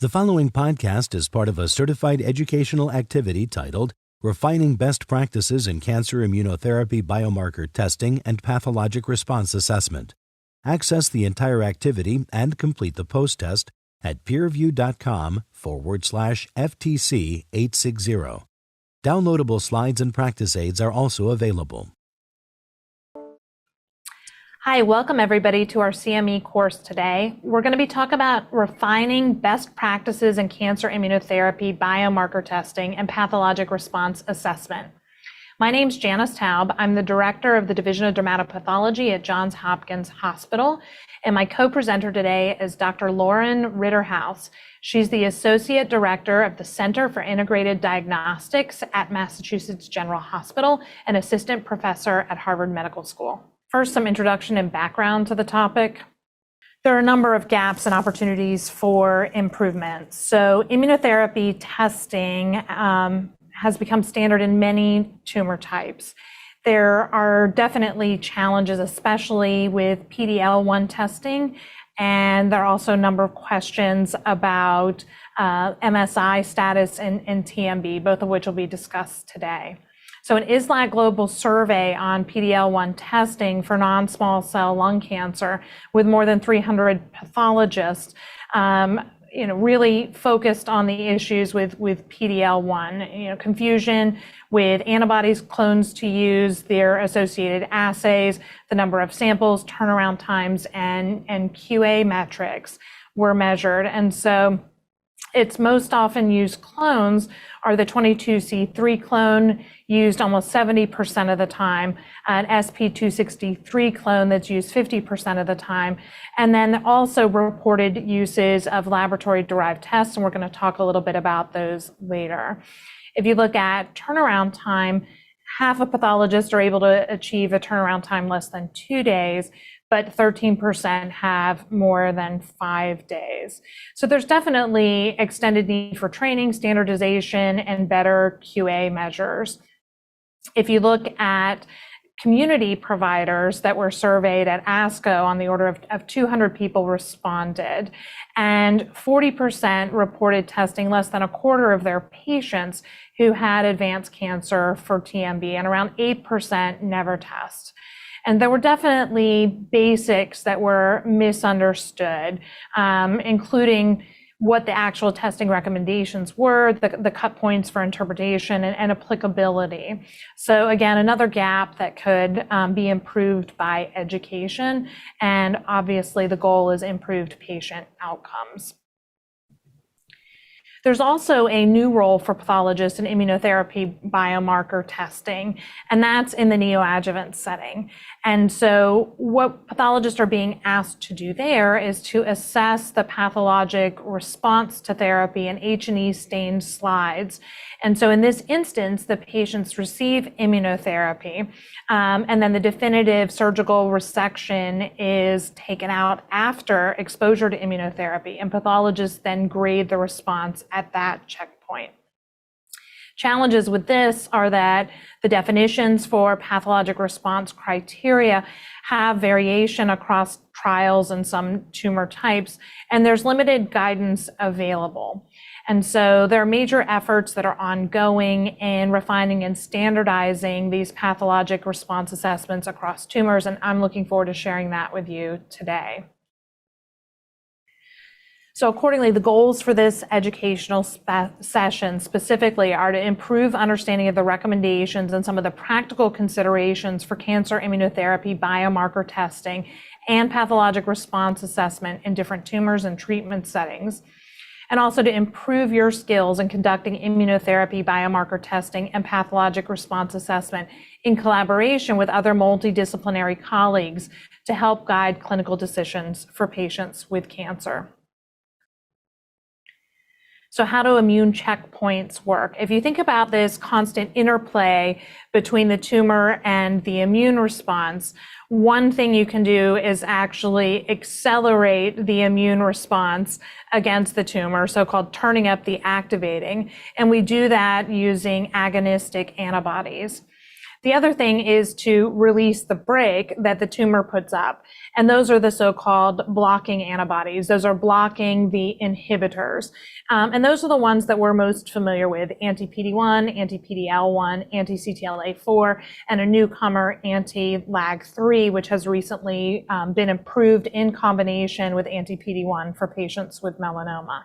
The following podcast is part of a certified educational activity titled Refining Best Practices in Cancer Immunotherapy Biomarker Testing and Pathologic Response Assessment. Access the entire activity and complete the post-test at peerview.com/FTC860. Downloadable slides and practice aids are also available. Hi, welcome everybody to our CME course today. We're going to be talking about refining best practices in cancer immunotherapy biomarker testing and pathologic response assessment. My name is Janice Taub. I'm the director of the Division of Dermatopathology at Johns Hopkins Hospital, and my co-presenter today is Dr. Lauren Ritterhouse. She's the associate director of the Center for Integrated Diagnostics at Massachusetts General Hospital and assistant professor at Harvard Medical School. First, some introduction and background to the topic. There are a number of gaps and opportunities for improvement. So immunotherapy testing has become standard in many tumor types. There are definitely challenges, especially with PD-L1 testing, and there are also a number of questions about MSI status and TMB, both of which will be discussed today. So an ISLAC global survey on PD-L1 testing for non-small cell lung cancer with more than 300 pathologists, really focused on the issues with PD-L1, confusion with antibodies, clones to use, their associated assays, the number of samples, turnaround times, and QA metrics were measured. And so its most often used clones are the 22C3 clone, used almost 70% of the time, an SP263 clone that's used 50% of the time, and then also reported uses of laboratory-derived tests, and we're going to talk a little bit about those later. If you look at turnaround time, half of pathologists are able to achieve a turnaround time less than 2 days, but 13% have more than 5 days. So there's definitely extended need for training, standardization, and better QA measures. If you look at community providers that were surveyed at ASCO, on the order of 200 people responded, and 40% reported testing less than a quarter of their patients who had advanced cancer for TMB, and around 8% never test. And there were definitely basics that were misunderstood, including what the actual testing recommendations were, the cut points for interpretation and applicability. So again, another gap that could be improved by education, and obviously the goal is improved patient outcomes. There's also a new role for pathologists in immunotherapy biomarker testing, and that's in the neoadjuvant setting. And so what pathologists are being asked to do there is to assess the pathologic response to therapy in H&E stained slides. And so in this instance, the patients receive immunotherapy, and then the definitive surgical resection is taken out after exposure to immunotherapy, and pathologists then grade the response at that checkpoint. Challenges with this are that the definitions for pathologic response criteria have variation across trials and some tumor types, and there's limited guidance available. And so there are major efforts that are ongoing in refining and standardizing these pathologic response assessments across tumors, and I'm looking forward to sharing that with you today. So accordingly, the goals for this educational session specifically are to improve understanding of the recommendations and some of the practical considerations for cancer immunotherapy biomarker testing and pathologic response assessment in different tumors and treatment settings, and also to improve your skills in conducting immunotherapy biomarker testing and pathologic response assessment in collaboration with other multidisciplinary colleagues to help guide clinical decisions for patients with cancer. So how do immune checkpoints work? If you think about this constant interplay between the tumor and the immune response, one thing you can do is actually accelerate the immune response against the tumor, so-called turning up the activating, and we do that using agonistic antibodies. The other thing is to release the brake that the tumor puts up. And those are the so-called blocking antibodies. Those are blocking the inhibitors. And those are the ones that we're most familiar with: anti-PD-1, anti-PD-L1, anti-CTLA-4, and a newcomer anti-LAG-3, which has recently been approved in combination with anti-PD-1 for patients with melanoma.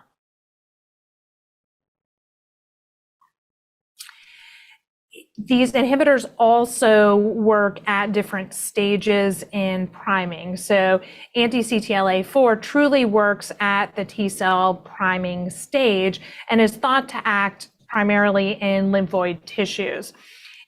These inhibitors also work at different stages in priming. So anti-CTLA-4 truly works at the T cell priming stage and is thought to act primarily in lymphoid tissues.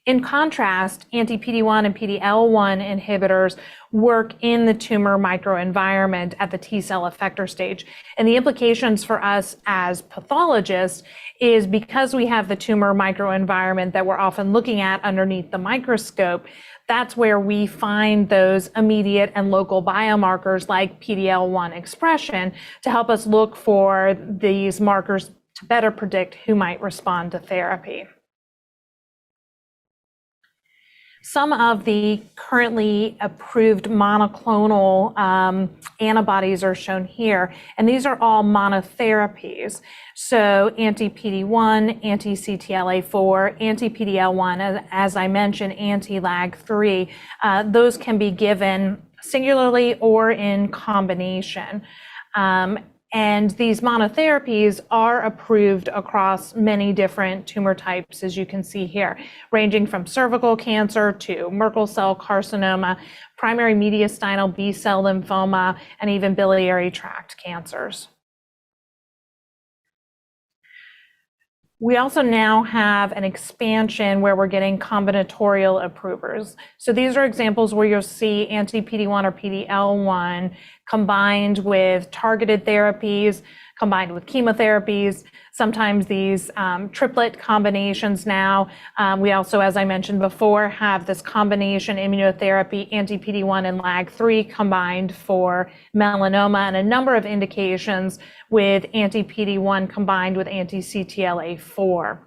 In contrast, anti-PD-1 and PD-L1 inhibitors work in the tumor microenvironment at the T cell effector stage. And the implications for us as pathologists is, because we have the tumor microenvironment that we're often looking at underneath the microscope, that's where we find those immediate and local biomarkers like PD-L1 expression to help us look for these markers to better predict who might respond to therapy. Some of the currently approved monoclonal antibodies are shown here, and these are all monotherapies. So anti-PD-1, anti-CTLA-4, anti-PD-L1, as I mentioned, anti-LAG-3, those can be given singularly or in combination. And these monotherapies are approved across many different tumor types, as you can see here, ranging from cervical cancer to Merkel cell carcinoma, primary mediastinal B-cell lymphoma, and even biliary tract cancers. We also now have an expansion where we're getting combinatorial approvers. So these are examples where you'll see anti-PD-1 or PD-L1 combined with targeted therapies, combined with chemotherapies, sometimes these triplet combinations now. We also, as I mentioned before, have this combination immunotherapy, anti-PD-1 and LAG-3 combined for melanoma, and a number of indications with anti-PD-1 combined with anti-CTLA-4.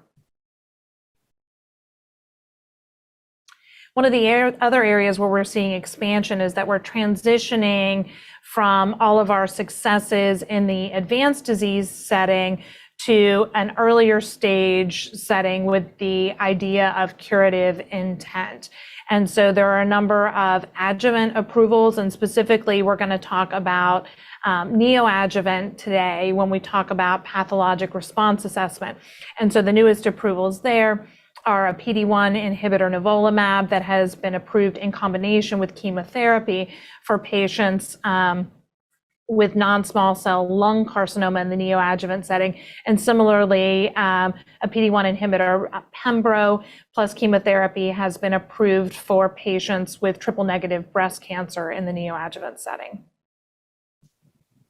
One of the other areas where we're seeing expansion is that we're transitioning from all of our successes in the advanced disease setting to an earlier stage setting with the idea of curative intent. And so there are a number of adjuvant approvals, and specifically we're going to talk about neoadjuvant today when we talk about pathologic response assessment. And so the newest approvals there are a PD-1 inhibitor, nivolumab, that has been approved in combination with chemotherapy for patients with non-small cell lung carcinoma in the neoadjuvant setting. And similarly, a PD-1 inhibitor, pembro plus chemotherapy, has been approved for patients with triple-negative breast cancer in the neoadjuvant setting.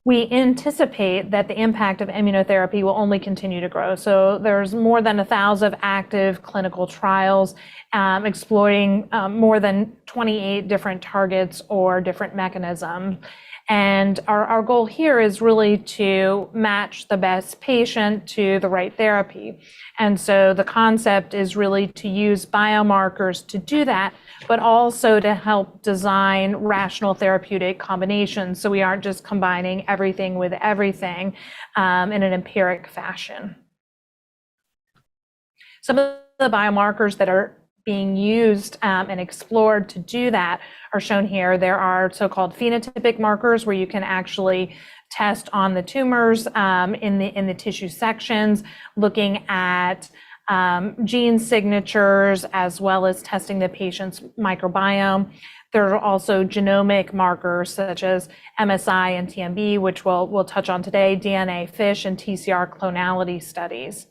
We anticipate that the impact of immunotherapy will only continue to grow. So there's more than 1,000 active clinical trials exploring more than 28 different targets or different mechanisms. And our goal here is really to match the best patient to the right therapy. And so the concept is really to use biomarkers to do that, but also to help design rational therapeutic combinations, so we aren't just combining everything with everything in an empiric fashion. Some of the biomarkers that are being used and explored to do that are shown here. There are so-called phenotypic markers where you can actually test on the tumors in the tissue sections, looking at gene signatures as well as testing the patient's microbiome. There are also genomic markers such as MSI and TMB, which we'll touch on today, DNA FISH, and TCR clonality studies.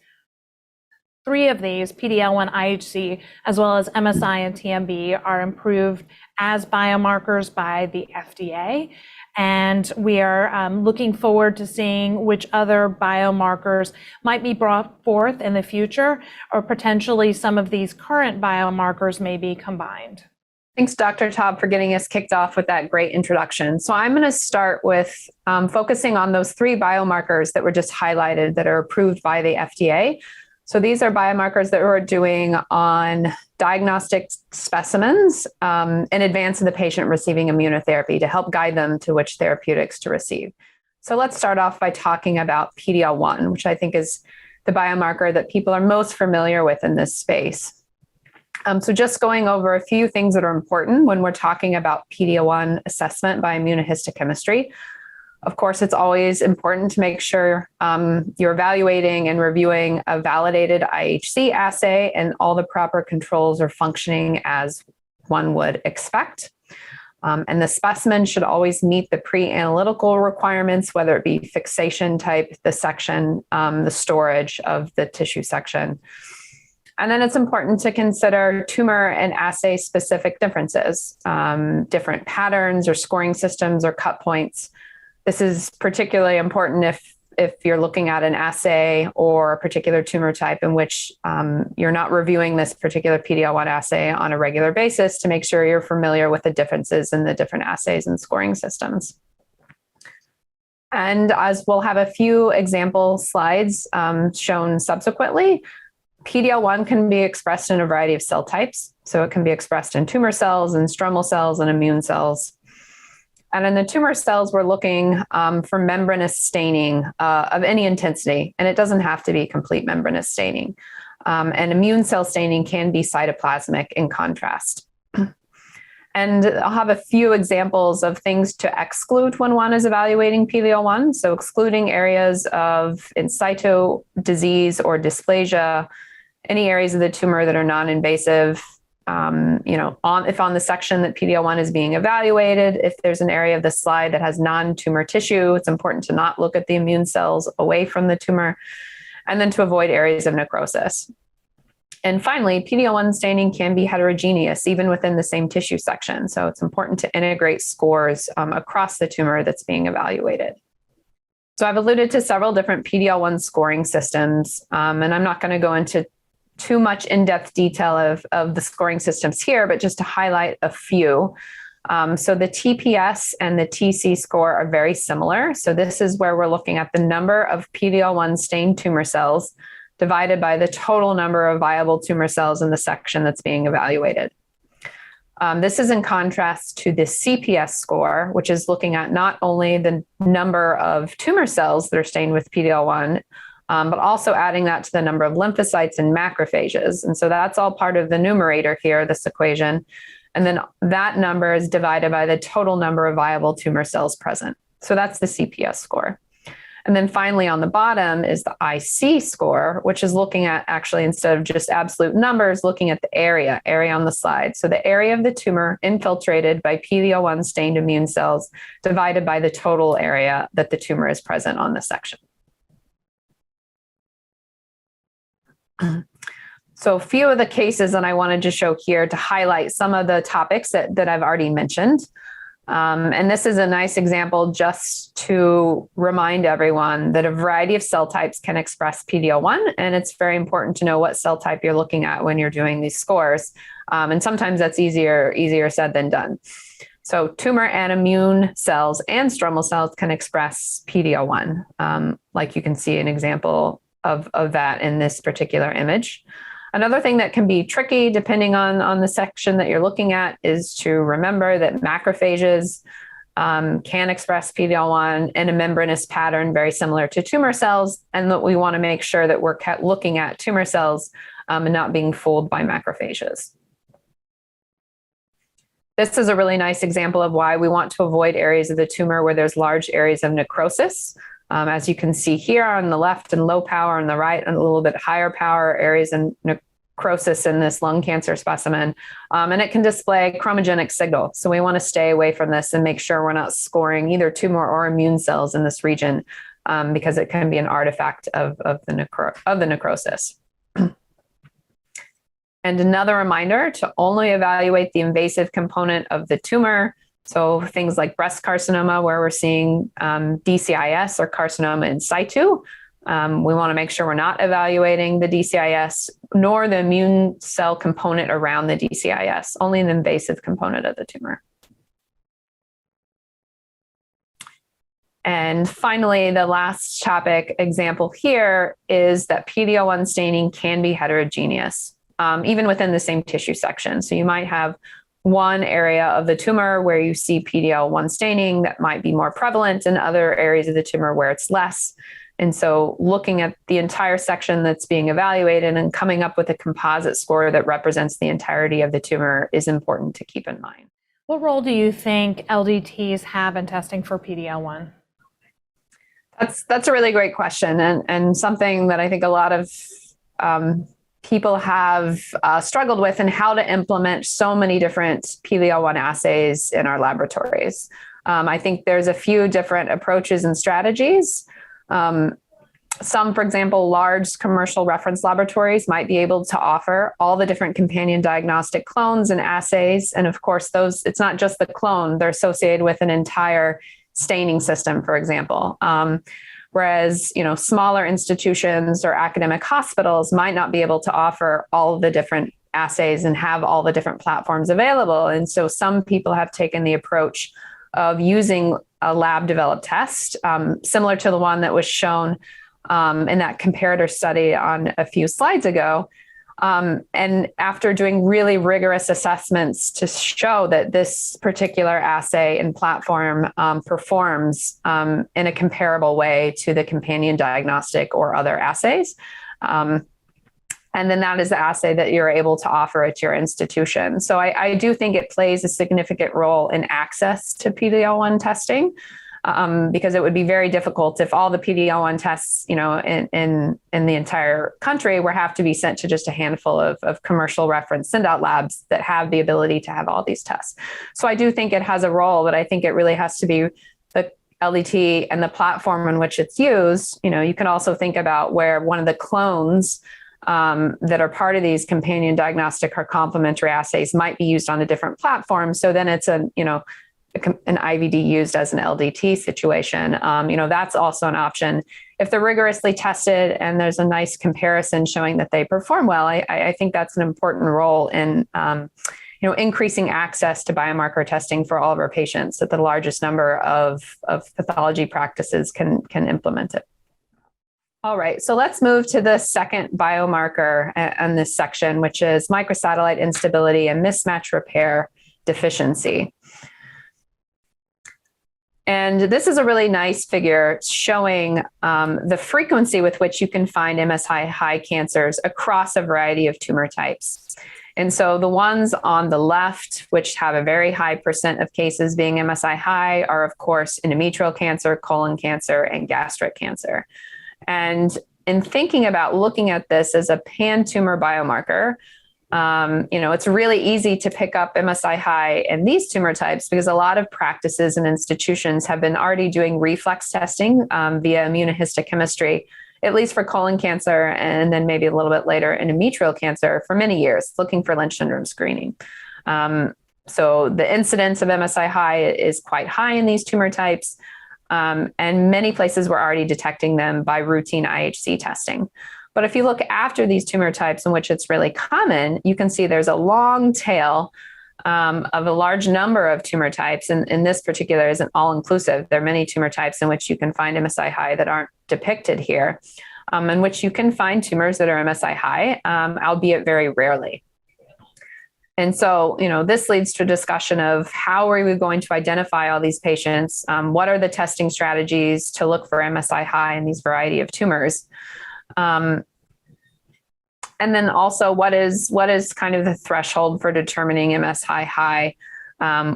3 of these, PD-L1 IHC, as well as MSI and TMB, are approved as biomarkers by the FDA. And we are looking forward to seeing which other biomarkers might be brought forth in the future, or potentially some of these current biomarkers may be combined. Thanks, Dr. Taub, for getting us kicked off with that great introduction. So I'm going to start with focusing on those 3 biomarkers that were just highlighted that are approved by the FDA. So these are biomarkers that we're doing on diagnostic specimens in advance of the patient receiving immunotherapy to help guide them to which therapeutics to receive. So let's start off by talking about PD-L1, which I think is the biomarker that people are most familiar with in this space. So just going over a few things that are important when we're talking about PD-L1 assessment by immunohistochemistry. Of course, it's always important to make sure you're evaluating and reviewing a validated IHC assay and all the proper controls are functioning as one would expect. And the specimen should always meet the pre-analytical requirements, whether it be fixation type, the section, the storage of the tissue section. And then it's important to consider tumor and assay specific differences, different patterns or scoring systems or cut points. This is particularly important if you're looking at an assay or a particular tumor type in which you're not reviewing this particular PD-L1 assay on a regular basis to make sure you're familiar with the differences in the different assays and scoring systems. And as we'll have a few example slides shown subsequently, PD-L1 can be expressed in a variety of cell types. So it can be expressed in tumor cells and stromal cells and immune cells. And in the tumor cells, we're looking for membranous staining of any intensity, and it doesn't have to be complete membranous staining. And immune cell staining can be cytoplasmic in contrast. And I'll have a few examples of things to exclude when one is evaluating PD-L1. So excluding areas of in situ disease or dysplasia, any areas of the tumor that are non-invasive, if on the section that PD-L1 is being evaluated, if there's an area of the slide that has non-tumor tissue, it's important to not look at the immune cells away from the tumor, and then to avoid areas of necrosis. And finally, PD-L1 staining can be heterogeneous, even within the same tissue section. So it's important to integrate scores across the tumor that's being evaluated. So I've alluded to several different PD-L1 scoring systems, and I'm not going to go into too much in-depth detail of the scoring systems here, but just to highlight a few. So the TPS and the TC score are very similar. So this is where we're looking at the number of PD-L1 stained tumor cells divided by the total number of viable tumor cells in the section that's being evaluated. This is in contrast to the CPS score, which is looking at not only the number of tumor cells that are stained with PD-L1, but also adding that to the number of lymphocytes and macrophages. And so that's all part of the numerator here, this equation. And then that number is divided by the total number of viable tumor cells present. So that's the CPS score. And then finally on the bottom is the IC score, which is looking at actually, instead of just absolute numbers, looking at the area on the slide. So the area of the tumor infiltrated by PD-L1 stained immune cells divided by the total area that the tumor is present on the section. So a few of the cases that I wanted to show here to highlight some of the topics that I've already mentioned. And this is a nice example just to remind everyone that a variety of cell types can express PD-L1, and it's very important to know what cell type you're looking at when you're doing these scores. And sometimes that's easier said than done. So tumor and immune cells and stromal cells can express PD-L1, like you can see an example of that in this particular image. Another thing that can be tricky, depending on the section that you're looking at, is to remember that macrophages can express PD-L1 in a membranous pattern very similar to tumor cells, and that we want to make sure that we're looking at tumor cells and not being fooled by macrophages. This is a really nice example of why we want to avoid areas of the tumor where there's large areas of necrosis. As you can see here on the left and low power, on the right and a little bit higher power areas of necrosis in this lung cancer specimen. And it can display chromogenic signal. So we want to stay away from this and make sure we're not scoring either tumor or immune cells in this region because it can be an artifact of the necrosis. And another reminder to only evaluate the invasive component of the tumor. So things like breast carcinoma, where we're seeing DCIS or carcinoma in situ. We want to make sure we're not evaluating the DCIS nor the immune cell component around the DCIS, only the invasive component of the tumor. And finally, the last topic example here is that PD-L1 staining can be heterogeneous, even within the same tissue section. So you might have one area of the tumor where you see PD-L1 staining that might be more prevalent, and other areas of the tumor where it's less. And so looking at the entire section that's being evaluated and coming up with a composite score that represents the entirety of the tumor is important to keep in mind. What role do you think LDTs have in testing for PD-L1? That's a really great question, and something that I think a lot of people have struggled with, and how to implement so many different PD-L1 assays in our laboratories. I think there's a few different approaches and strategies. Some, for example, large commercial reference laboratories might be able to offer all the different companion diagnostic clones and assays. And of course, those, it's not just the clone, they're associated with an entire staining system, for example. Whereas, smaller institutions or academic hospitals might not be able to offer all of the different assays and have all the different platforms available. And so some people have taken the approach of using a lab developed test, similar to the one that was shown in that comparator study on a few slides ago. And after doing really rigorous assessments to show that this particular assay and platform performs in a comparable way to the companion diagnostic or other assays. And then that is the assay that you're able to offer at your institution. So I do think it plays a significant role in access to PD-L1 testing. Because it would be very difficult if all the PD-L1 tests, in the entire country have to be sent to just a handful of commercial reference send-out labs that have the ability to have all these tests. So I do think it has a role, but I think it really has to be the LDT and the platform in which it's used. You can also think about where one of the clones that are part of these companion diagnostic or complementary assays might be used on a different platform. So then it's an IVD used as an LDT situation. That's also an option. If they're rigorously tested and there's a nice comparison showing that they perform well, I think that's an important role in, increasing access to biomarker testing for all of our patients, that the largest number of pathology practices can implement it. All right, so let's move to the second biomarker in this section, which is microsatellite instability and mismatch repair deficiency. And this is a really nice figure showing the frequency with which you can find MSI high cancers across a variety of tumor types. And so the ones on the left, which have a very high percent of cases being MSI high, are of course endometrial cancer, colon cancer, and gastric cancer. And in thinking about looking at this as a pan-tumor biomarker, it's really easy to pick up MSI high in these tumor types because a lot of practices and institutions have been already doing reflex testing via immunohistochemistry, at least for colon cancer, and then maybe a little bit later endometrial cancer for many years, looking for Lynch syndrome screening. So the incidence of MSI high is quite high in these tumor types, and many places were already detecting them by routine IHC testing. But if you look after these tumor types in which it's really common, you can see there's a long tail of a large number of tumor types. And this particular isn't all-inclusive. There are many tumor types in which you can find MSI high that aren't depicted here, in which you can find tumors that are MSI high, albeit very rarely. And so, this leads to a discussion of how are we going to identify all these patients? What are the testing strategies to look for MSI high in these variety of tumors? And then also what is kind of the threshold for determining MSI high,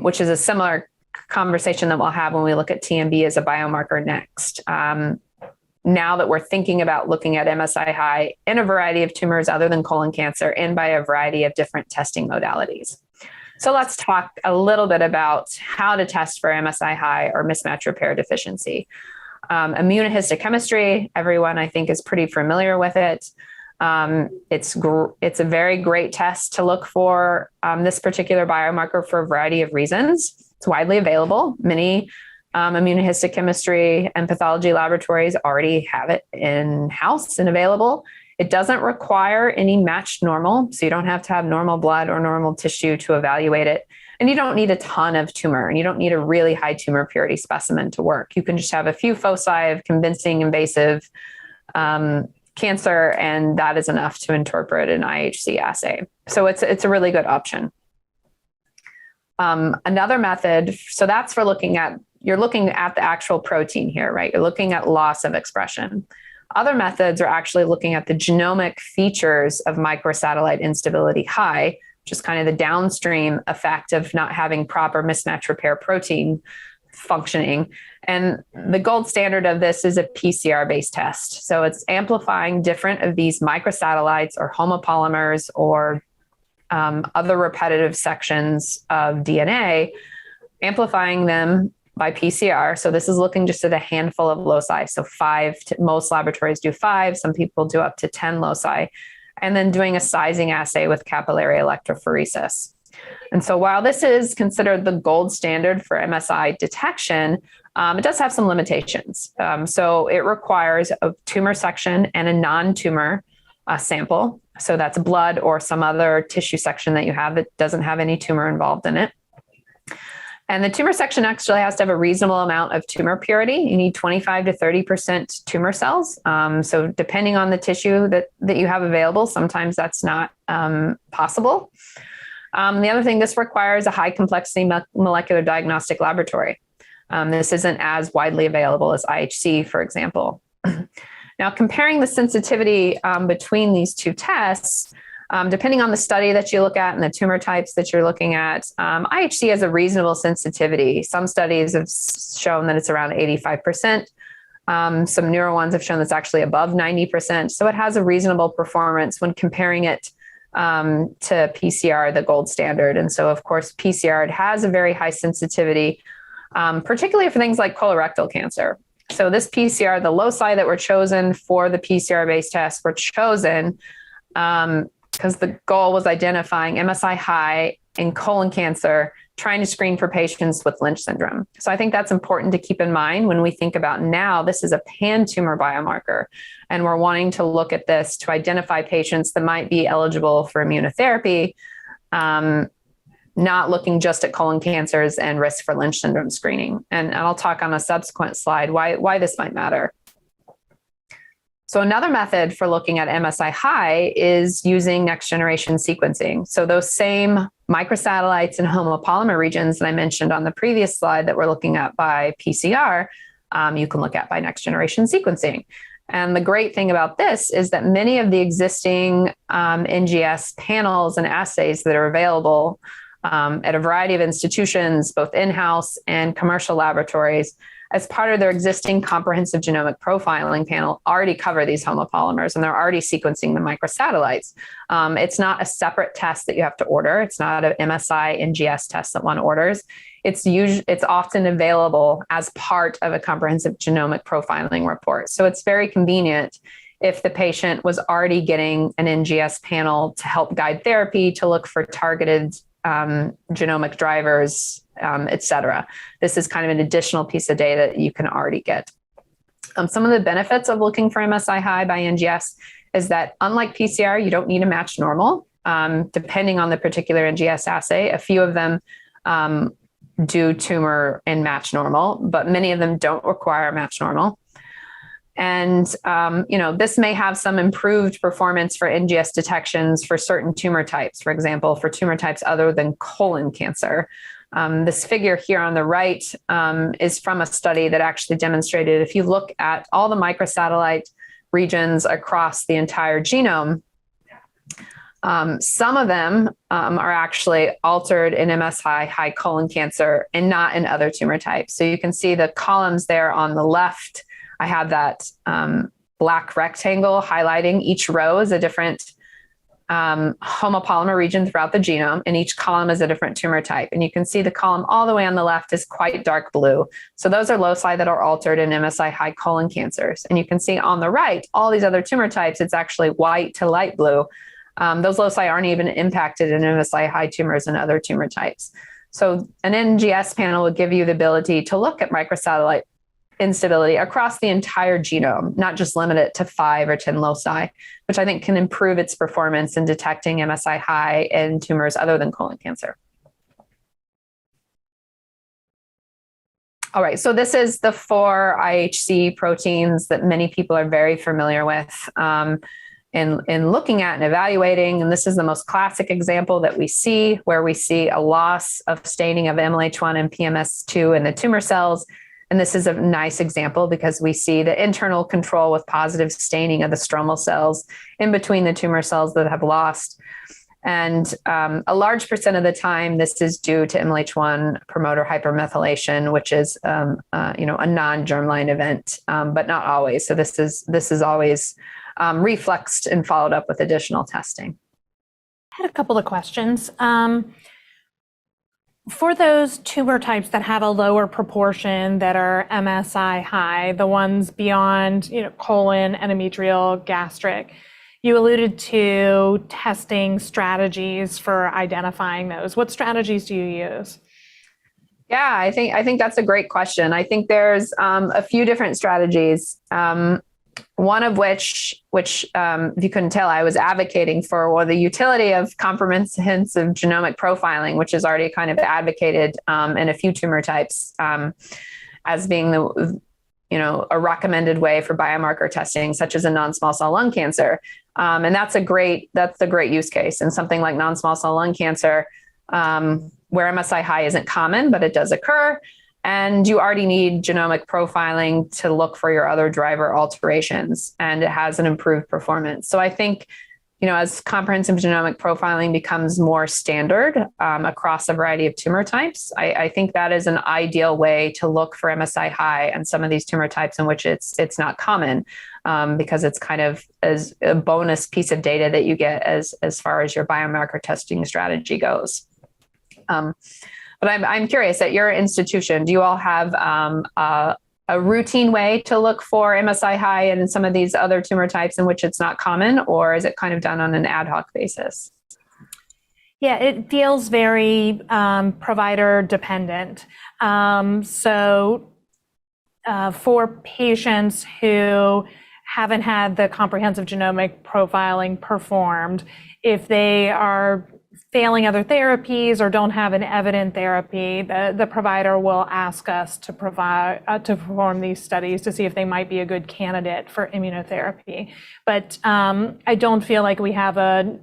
which is a similar conversation that we'll have when we look at TMB as a biomarker next. Now that we're thinking about looking at MSI high in a variety of tumors other than colon cancer and by a variety of different testing modalities. So let's talk a little bit about how to test for MSI high or mismatch repair deficiency. Immunohistochemistry, everyone I think is pretty familiar with it. It's a very great test to look for this particular biomarker for a variety of reasons. It's widely available. Many immunohistochemistry and pathology laboratories already have it in-house and available. It doesn't require any matched normal, so you don't have to have normal blood or normal tissue to evaluate it. And you don't need a ton of tumor, and you don't need a really high tumor purity specimen to work. You can just have a few foci of convincing invasive cancer, and that is enough to interpret an IHC assay. So it's a really good option. Another method, so that's for you're looking at the actual protein here, right? You're looking at loss of expression. Other methods are actually looking at the genomic features of microsatellite instability high, which is kind of the downstream effect of not having proper mismatch repair protein functioning. And the gold standard of this is a PCR-based test. So it's amplifying different of these microsatellites or homopolymers or other repetitive sections of DNA, amplifying them by PCR. So this is looking just at a handful of loci. So most laboratories do 5, some people do up to 10 loci, and then doing a sizing assay with capillary electrophoresis. And so while this is considered the gold standard for MSI detection, it does have some limitations. So it requires a tumor section and a non-tumor sample. So that's blood or some other tissue section that you have that doesn't have any tumor involved in it. And the tumor section actually has to have a reasonable amount of tumor purity. You need 25 to 30% tumor cells. So depending on the tissue that you have available, sometimes that's not possible. The other thing, this requires a high complexity molecular diagnostic laboratory. This isn't as widely available as IHC, for example. Now, comparing the sensitivity between these two tests, depending on the study that you look at and the tumor types that you're looking at, IHC has a reasonable sensitivity. Some studies have shown that it's around 85%. Some newer ones have shown that's actually above 90%. So it has a reasonable performance when comparing it to PCR, the gold standard. And so, of course, PCR, it has a very high sensitivity, particularly for things like colorectal cancer. So this PCR, the loci that were chosen for the PCR-based test were chosen because the goal was identifying MSI high in colon cancer, trying to screen for patients with Lynch syndrome. So I think that's important to keep in mind when we think about now, this is a pan-tumor biomarker, and we're wanting to look at this to identify patients that might be eligible for immunotherapy, not looking just at colon cancers and risk for Lynch syndrome screening. And I'll talk on a subsequent slide why this might matter. So another method for looking at MSI high is using next generation sequencing. So those same microsatellites and homopolymer regions that I mentioned on the previous slide that we're looking at by PCR, you can look at by next generation sequencing. And the great thing about this is that many of the existing NGS panels and assays that are available at a variety of institutions, both in-house and commercial laboratories, as part of their existing comprehensive genomic profiling panel, already cover these homopolymers, and they're already sequencing the microsatellites. It's not a separate test that you have to order. It's not an MSI NGS test that one orders. It's often available as part of a comprehensive genomic profiling report. So it's very convenient if the patient was already getting an NGS panel to help guide therapy, to look for targeted genomic drivers, et cetera. This is kind of an additional piece of data that you can already get. Some of the benefits of looking for MSI high by NGS is that, unlike PCR, you don't need a matched normal. Depending on the particular NGS assay, a few of them do tumor and match normal, but many of them don't require a match normal. And, this may have some improved performance for NGS detections for certain tumor types, for example, for tumor types other than colon cancer. This figure here on the right is from a study that actually demonstrated if you look at all the microsatellite regions across the entire genome, some of them are actually altered in MSI high colon cancer and not in other tumor types. So you can see the columns there on the left. I have that black rectangle highlighting each row is a different homopolymer region throughout the genome, and each column is a different tumor type. And you can see the column all the way on the left is quite dark blue. So those are loci that are altered in MSI high colon cancers. And you can see on the right, all these other tumor types, it's actually white to light blue. Those loci aren't even impacted in MSI high tumors and other tumor types. So an NGS panel would give you the ability to look at microsatellite instability across the entire genome, not just limit it to 5 or 10 loci, which I think can improve its performance in detecting MSI high in tumors other than colon cancer. All right, so this is the 4 IHC proteins that many people are very familiar with in looking at and evaluating. And this is the most classic example that we see, where we see a loss of staining of MLH1 and PMS2 in the tumor cells. And this is a nice example because we see the internal control with positive staining of the stromal cells in between the tumor cells that have lost. And a large percent of the time, this is due to MLH1 promoter hypermethylation, which is a non-germline event, but not always. So this is always reflexed and followed up with additional testing. I had a couple of questions. For those tumor types that have a lower proportion that are MSI high, the ones beyond, colon, endometrial, gastric, you alluded to testing strategies for identifying those. What strategies do you use? Yeah, I think that's a great question. I think there's a few different strategies. One of which if you couldn't tell, I was advocating for the utility of comprehensive genomic profiling, which is already kind of advocated in a few tumor types as being a recommended way for biomarker testing, such as in non-small cell lung cancer. And that's a great use case. And something like non-small cell lung cancer, where MSI high isn't common, but it does occur. And you already need genomic profiling to look for your other driver alterations, and it has an improved performance. So I think, as comprehensive genomic profiling becomes more standard across a variety of tumor types, I think that is an ideal way to look for MSI high and some of these tumor types in which it's not common, because it's kind of as a bonus piece of data that you get as far as your biomarker testing strategy goes. But I'm curious, at your institution, do you all have a routine way to look for MSI high and some of these other tumor types in which it's not common, or is it kind of done on an ad hoc basis? Yeah, it feels very provider dependent. So for patients who haven't had the comprehensive genomic profiling performed, if they are failing other therapies or don't have an evident therapy, the provider will ask us to perform these studies to see if they might be a good candidate for immunotherapy. But I don't feel like we have a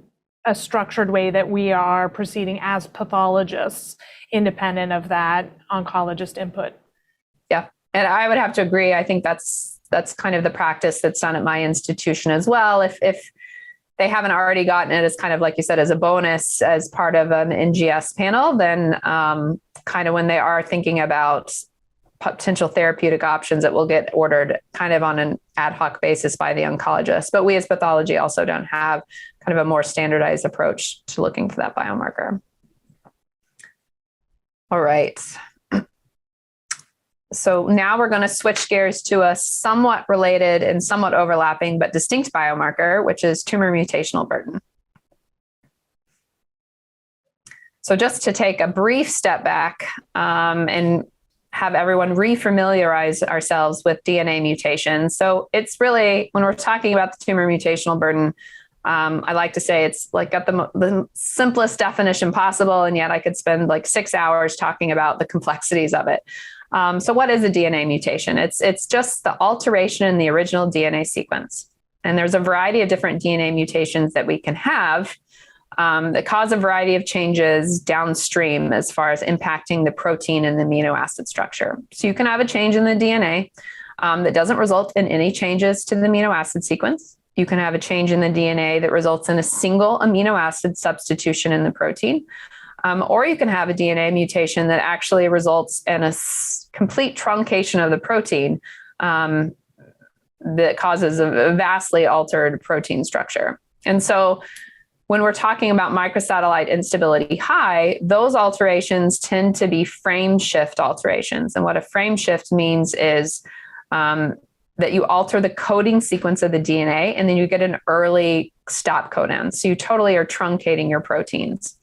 structured way that we are proceeding as pathologists, independent of that oncologist input. Yeah, and I would have to agree. I think that's kind of the practice that's done at my institution as well. If they haven't already gotten it as kind of, like you said, as a bonus as part of an NGS panel, then kind of when they are thinking about potential therapeutic options, it will get ordered kind of on an ad hoc basis by the oncologist. But we as pathology also don't have kind of a more standardized approach to looking for that biomarker. All right. So now we're going to switch gears to a somewhat related and somewhat overlapping but distinct biomarker, which is tumor mutational burden. So just to take a brief step back and have everyone refamiliarize ourselves with DNA mutations. So it's really, when we're talking about the tumor mutational burden, I like to say it's like got the simplest definition possible, and yet I could spend like 6 hours talking about the complexities of it. So what is a DNA mutation? It's just the alteration in the original DNA sequence. And there's a variety of different DNA mutations that we can have that cause a variety of changes downstream as far as impacting the protein and the amino acid structure. So you can have a change in the DNA that doesn't result in any changes to the amino acid sequence. You can have a change in the DNA that results in a single amino acid substitution in the protein. Or you can have a DNA mutation that actually results in a complete truncation of the protein that causes a vastly altered protein structure. And so when we're talking about microsatellite instability high, those alterations tend to be frame shift alterations. And what a frame shift means is that you alter the coding sequence of the DNA, and then you get an early stop codon. So you totally are truncating your proteins.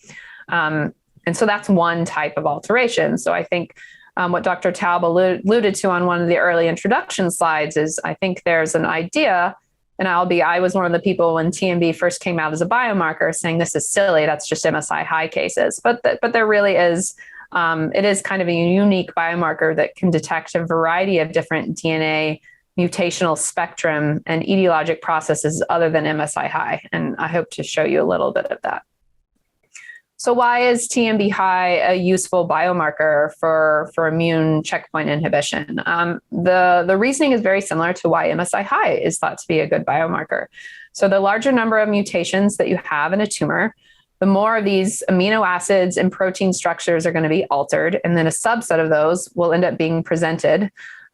And so that's one type of alteration. So I think what Dr. Taub alluded to on one of the early introduction slides is I think there's an idea, and I was one of the people when TMB first came out as a biomarker saying this is silly, that's just MSI high cases. But there really is It is kind of a unique biomarker that can detect a variety of different DNA mutational spectrum and etiologic processes other than MSI high. And I hope to show you a little bit of that. So why is TMB high a useful biomarker for immune checkpoint inhibition? The reasoning is very similar to why MSI high is thought to be a good biomarker. So the larger number of mutations that you have in a tumor, the more of these amino acids and protein structures are going to be altered, and then a subset of those will end up being presented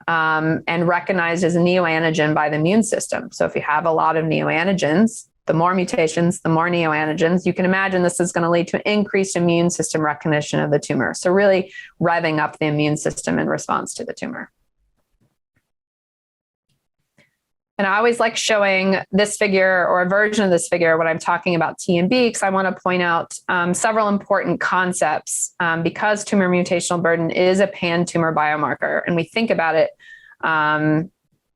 and recognized as a neoantigen by the immune system. So if you have a lot of neoantigens, the more mutations, the more neoantigens, you can imagine this is going to lead to increased immune system recognition of the tumor. So really revving up the immune system in response to the tumor. And I always like showing this figure or a version of this figure when I'm talking about TMB, because I want to point out several important concepts because tumor mutational burden is a pan-tumor biomarker, and we think about it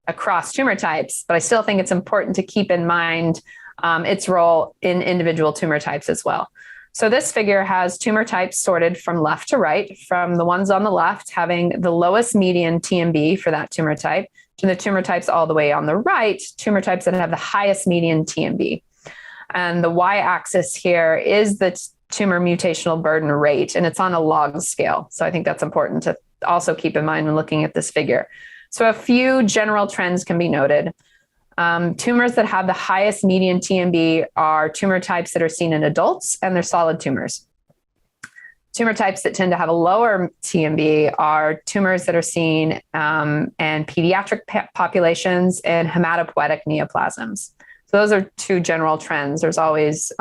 across tumor types, but I still think it's important to keep in mind its role in individual tumor types as well. So this figure has tumor types sorted from left to right, from the ones on the left having the lowest median TMB for that tumor type, to the tumor types all the way on the right, tumor types that have the highest median TMB. And the y-axis here is the tumor mutational burden rate, and it's on a log scale. So I think that's important to also keep in mind when looking at this figure. So a few general trends can be noted. Tumors that have the highest median TMB are tumor types that are seen in adults, and they're solid tumors. Tumor types that tend to have a lower TMB are tumors that are seen in pediatric populations and hematopoietic neoplasms. So those are two general trends. There's always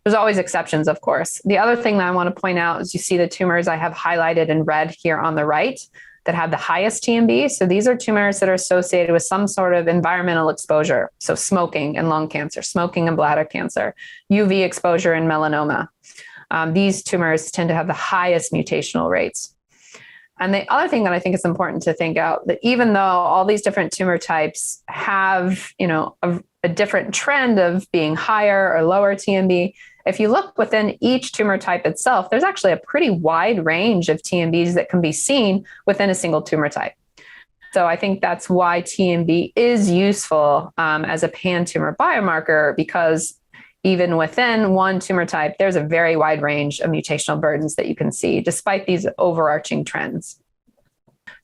exceptions, of course. The other thing that I want to point out is you see the tumors I have highlighted in red here on the right that have the highest TMB. So these are tumors that are associated with some sort of environmental exposure. So smoking and lung cancer, smoking and bladder cancer, UV exposure and melanoma. These tumors tend to have the highest mutational rates. And the other thing that I think is important to think out, that even though all these different tumor types have, a different trend of being higher or lower TMB, if you look within each tumor type itself, there's actually a pretty wide range of TMBs that can be seen within a single tumor type. So I think that's why TMB is useful as a pan-tumor biomarker, because even within one tumor type, there's a very wide range of mutational burdens that you can see, despite these overarching trends.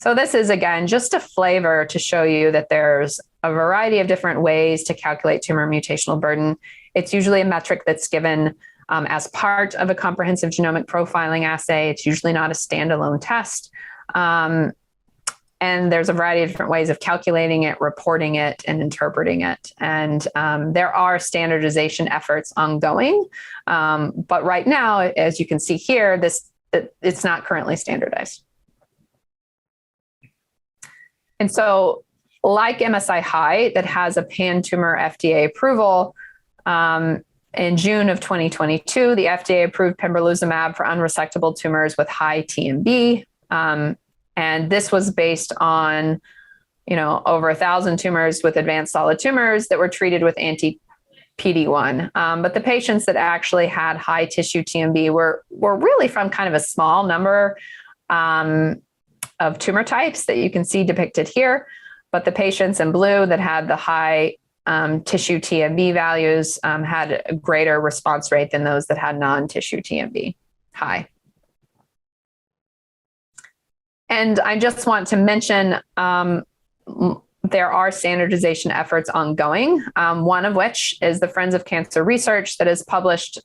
So this is, again, just a flavor to show you that there's a variety of different ways to calculate tumor mutational burden. It's usually a metric that's given as part of a comprehensive genomic profiling assay. It's usually not a standalone test. And there's a variety of different ways of calculating it, reporting it, and interpreting it. And there are standardization efforts ongoing. But right now, as you can see here, it's not currently standardized. And so like MSI high, that has a pan-tumor FDA approval, in June of 2022, the FDA approved pembrolizumab for unresectable tumors with high TMB. And this was based on, over 1,000 tumors with advanced solid tumors that were treated with anti-PD-1. But the patients that actually had high tissue TMB were really from kind of a small number of tumor types that you can see depicted here. But the patients in blue that had the high tissue TMB values had a greater response rate than those that had non-tissue TMB high. And I just want to mention there are standardization efforts ongoing, one of which is the Friends of Cancer Research that is published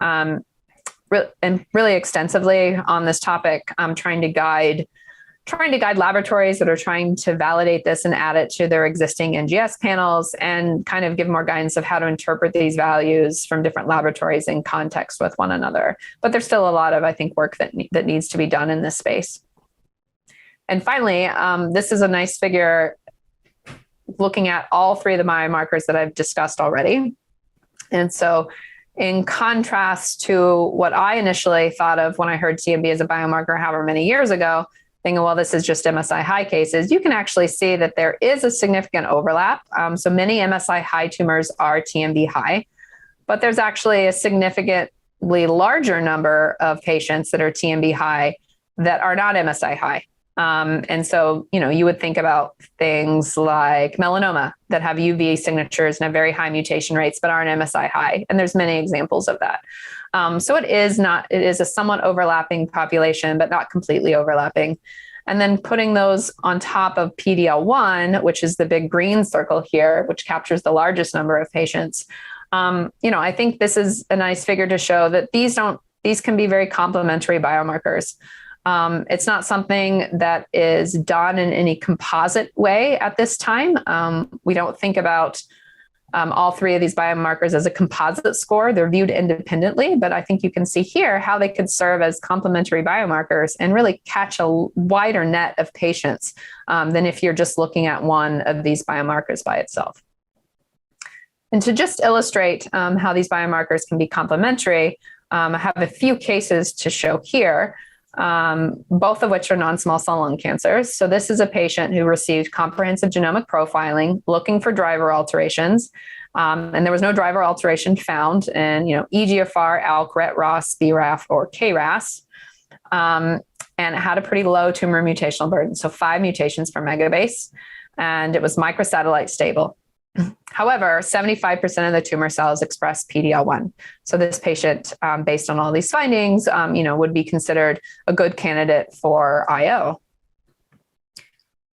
really extensively on this topic, trying to guide laboratories that are trying to validate this and add it to their existing NGS panels and kind of give more guidance of how to interpret these values from different laboratories in context with one another. But there's still a lot of, I think, work that needs to be done in this space. And finally, this is a nice figure looking at all three of the biomarkers that I've discussed already. And so in contrast to what I initially thought of when I heard TMB as a biomarker however many years ago, thinking, well, this is just MSI high cases, you can actually see that there is a significant overlap. So many MSI high tumors are TMB high, but there's actually a significantly larger number of patients that are TMB high that are not MSI high. And so, you would think about things like melanoma that have UV signatures and have very high mutation rates, but aren't MSI high. And there's many examples of that. So it is a somewhat overlapping population, but not completely overlapping. And then putting those on top of PD-L1, which is the big green circle here, which captures the largest number of patients. I think this is a nice figure to show that these can be very complementary biomarkers. It's not something that is done in any composite way at this time. We don't think about all three of these biomarkers as a composite score. They're viewed independently, but I think you can see here how they could serve as complementary biomarkers and really catch a wider net of patients than if you're just looking at one of these biomarkers by itself. And to just illustrate how these biomarkers can be complementary, I have a few cases to show here, both of which are non-small cell lung cancers. So this is a patient who received comprehensive genomic profiling looking for driver alterations. And there was no driver alteration found in, EGFR, ALK, RET, ROS, BRAF, or KRAS. And it had a pretty low tumor mutational burden. So 5 mutations per megabase, and it was microsatellite stable. However, 75% of the tumor cells express PD-L1. So this patient, based on all these findings, would be considered a good candidate for IO.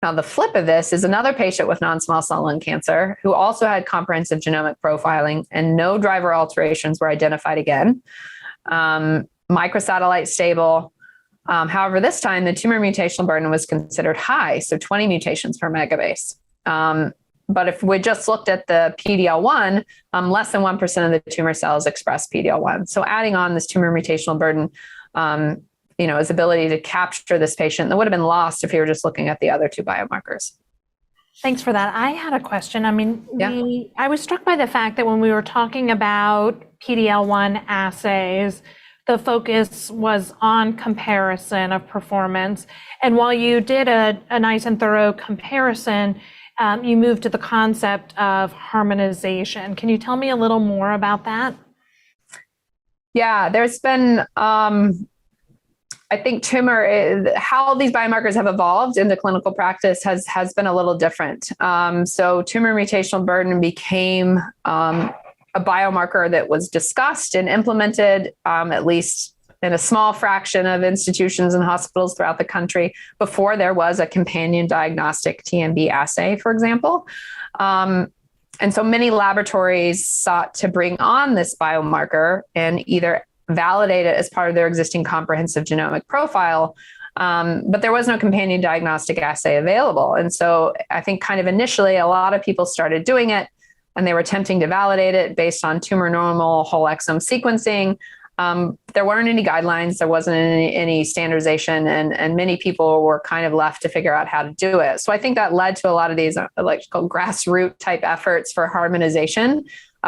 Now, the flip of this is another patient with non-small cell lung cancer who also had comprehensive genomic profiling and no driver alterations were identified again. Microsatellite stable. However, this time the tumor mutational burden was considered high, so 20 mutations per megabase. But if we just looked at the PD-L1, less than 1% of the tumor cells express PD-L1. So adding on this tumor mutational burden, his ability to capture this patient that would have been lost if you were just looking at the other 2 biomarkers. Thanks for that. I had a question. I was struck by the fact that when we were talking about PD-L1 assays, the focus was on comparison of performance. And while you did a nice and thorough comparison, you moved to the concept of harmonization. Can you tell me a little more about that? Yeah, there's been, I think how these biomarkers have evolved into clinical practice has been a little different. So tumor mutational burden became a biomarker that was discussed and implemented, at least in a small fraction of institutions and hospitals throughout the country before there was a companion diagnostic TMB assay, for example. And so many laboratories sought to bring on this biomarker and either validate it as part of their existing comprehensive genomic profile, but there was no companion diagnostic assay available. And so I think kind of initially a lot of people started doing it and they were attempting to validate it based on tumor normal whole exome sequencing. There weren't any guidelines, there wasn't any standardization, and many people were kind of left to figure out how to do it. So I think that led to a lot of these called grassroots type efforts for harmonization.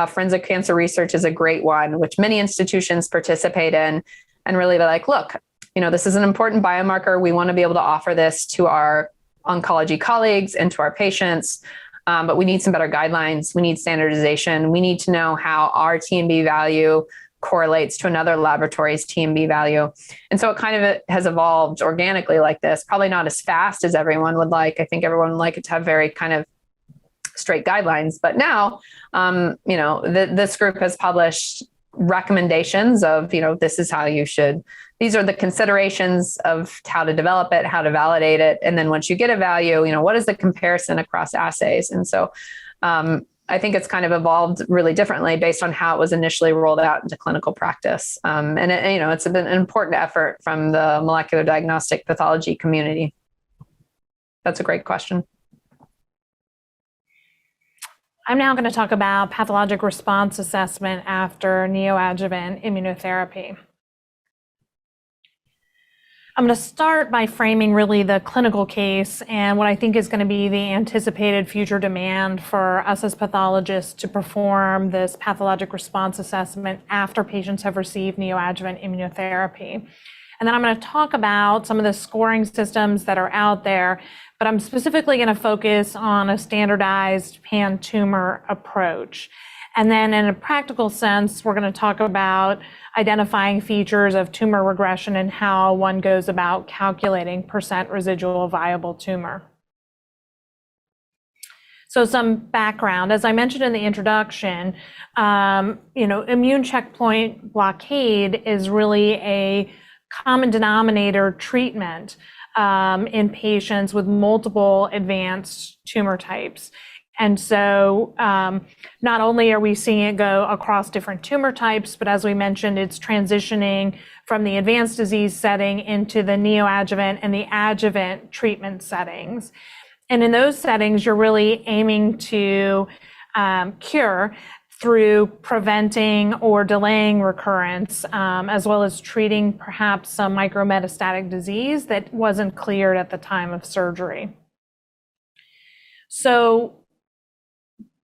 Forensic cancer research is a great one, which many institutions participate in and really be like, look, this is an important biomarker. We want to be able to offer this to our oncology colleagues and to our patients, but we need some better guidelines. We need standardization. We need to know how our TMB value correlates to another laboratory's TMB value. And so it kind of has evolved organically like this, probably not as fast as everyone would like. I think everyone would like it to have very kind of straight guidelines. But now, this group has published recommendations of, this is how these are the considerations of how to develop it, how to validate it. And then once you get a value, what is the comparison across assays? And so, I think it's kind of evolved really differently based on how it was initially rolled out into clinical practice. It's been an important effort from the molecular diagnostic pathology community. That's a great question. I'm now going to talk about pathologic response assessment after neoadjuvant immunotherapy. I'm going to start by framing really the clinical case and what I think is going to be the anticipated future demand for us as pathologists to perform this pathologic response assessment after patients have received neoadjuvant immunotherapy. And then I'm going to talk about some of the scoring systems that are out there, but I'm specifically going to focus on a standardized pan-tumor approach. And then in a practical sense, we're going to talk about identifying features of tumor regression and how one goes about calculating percent residual viable tumor. So some background, as I mentioned in the introduction, immune checkpoint blockade is really a common denominator treatment in patients with multiple advanced tumor types. And so not only are we seeing it go across different tumor types, but as we mentioned, it's transitioning from the advanced disease setting into the neoadjuvant and the adjuvant treatment settings. And in those settings, you're really aiming to cure through preventing or delaying recurrence, as well as treating perhaps some micrometastatic disease that wasn't cleared at the time of surgery. So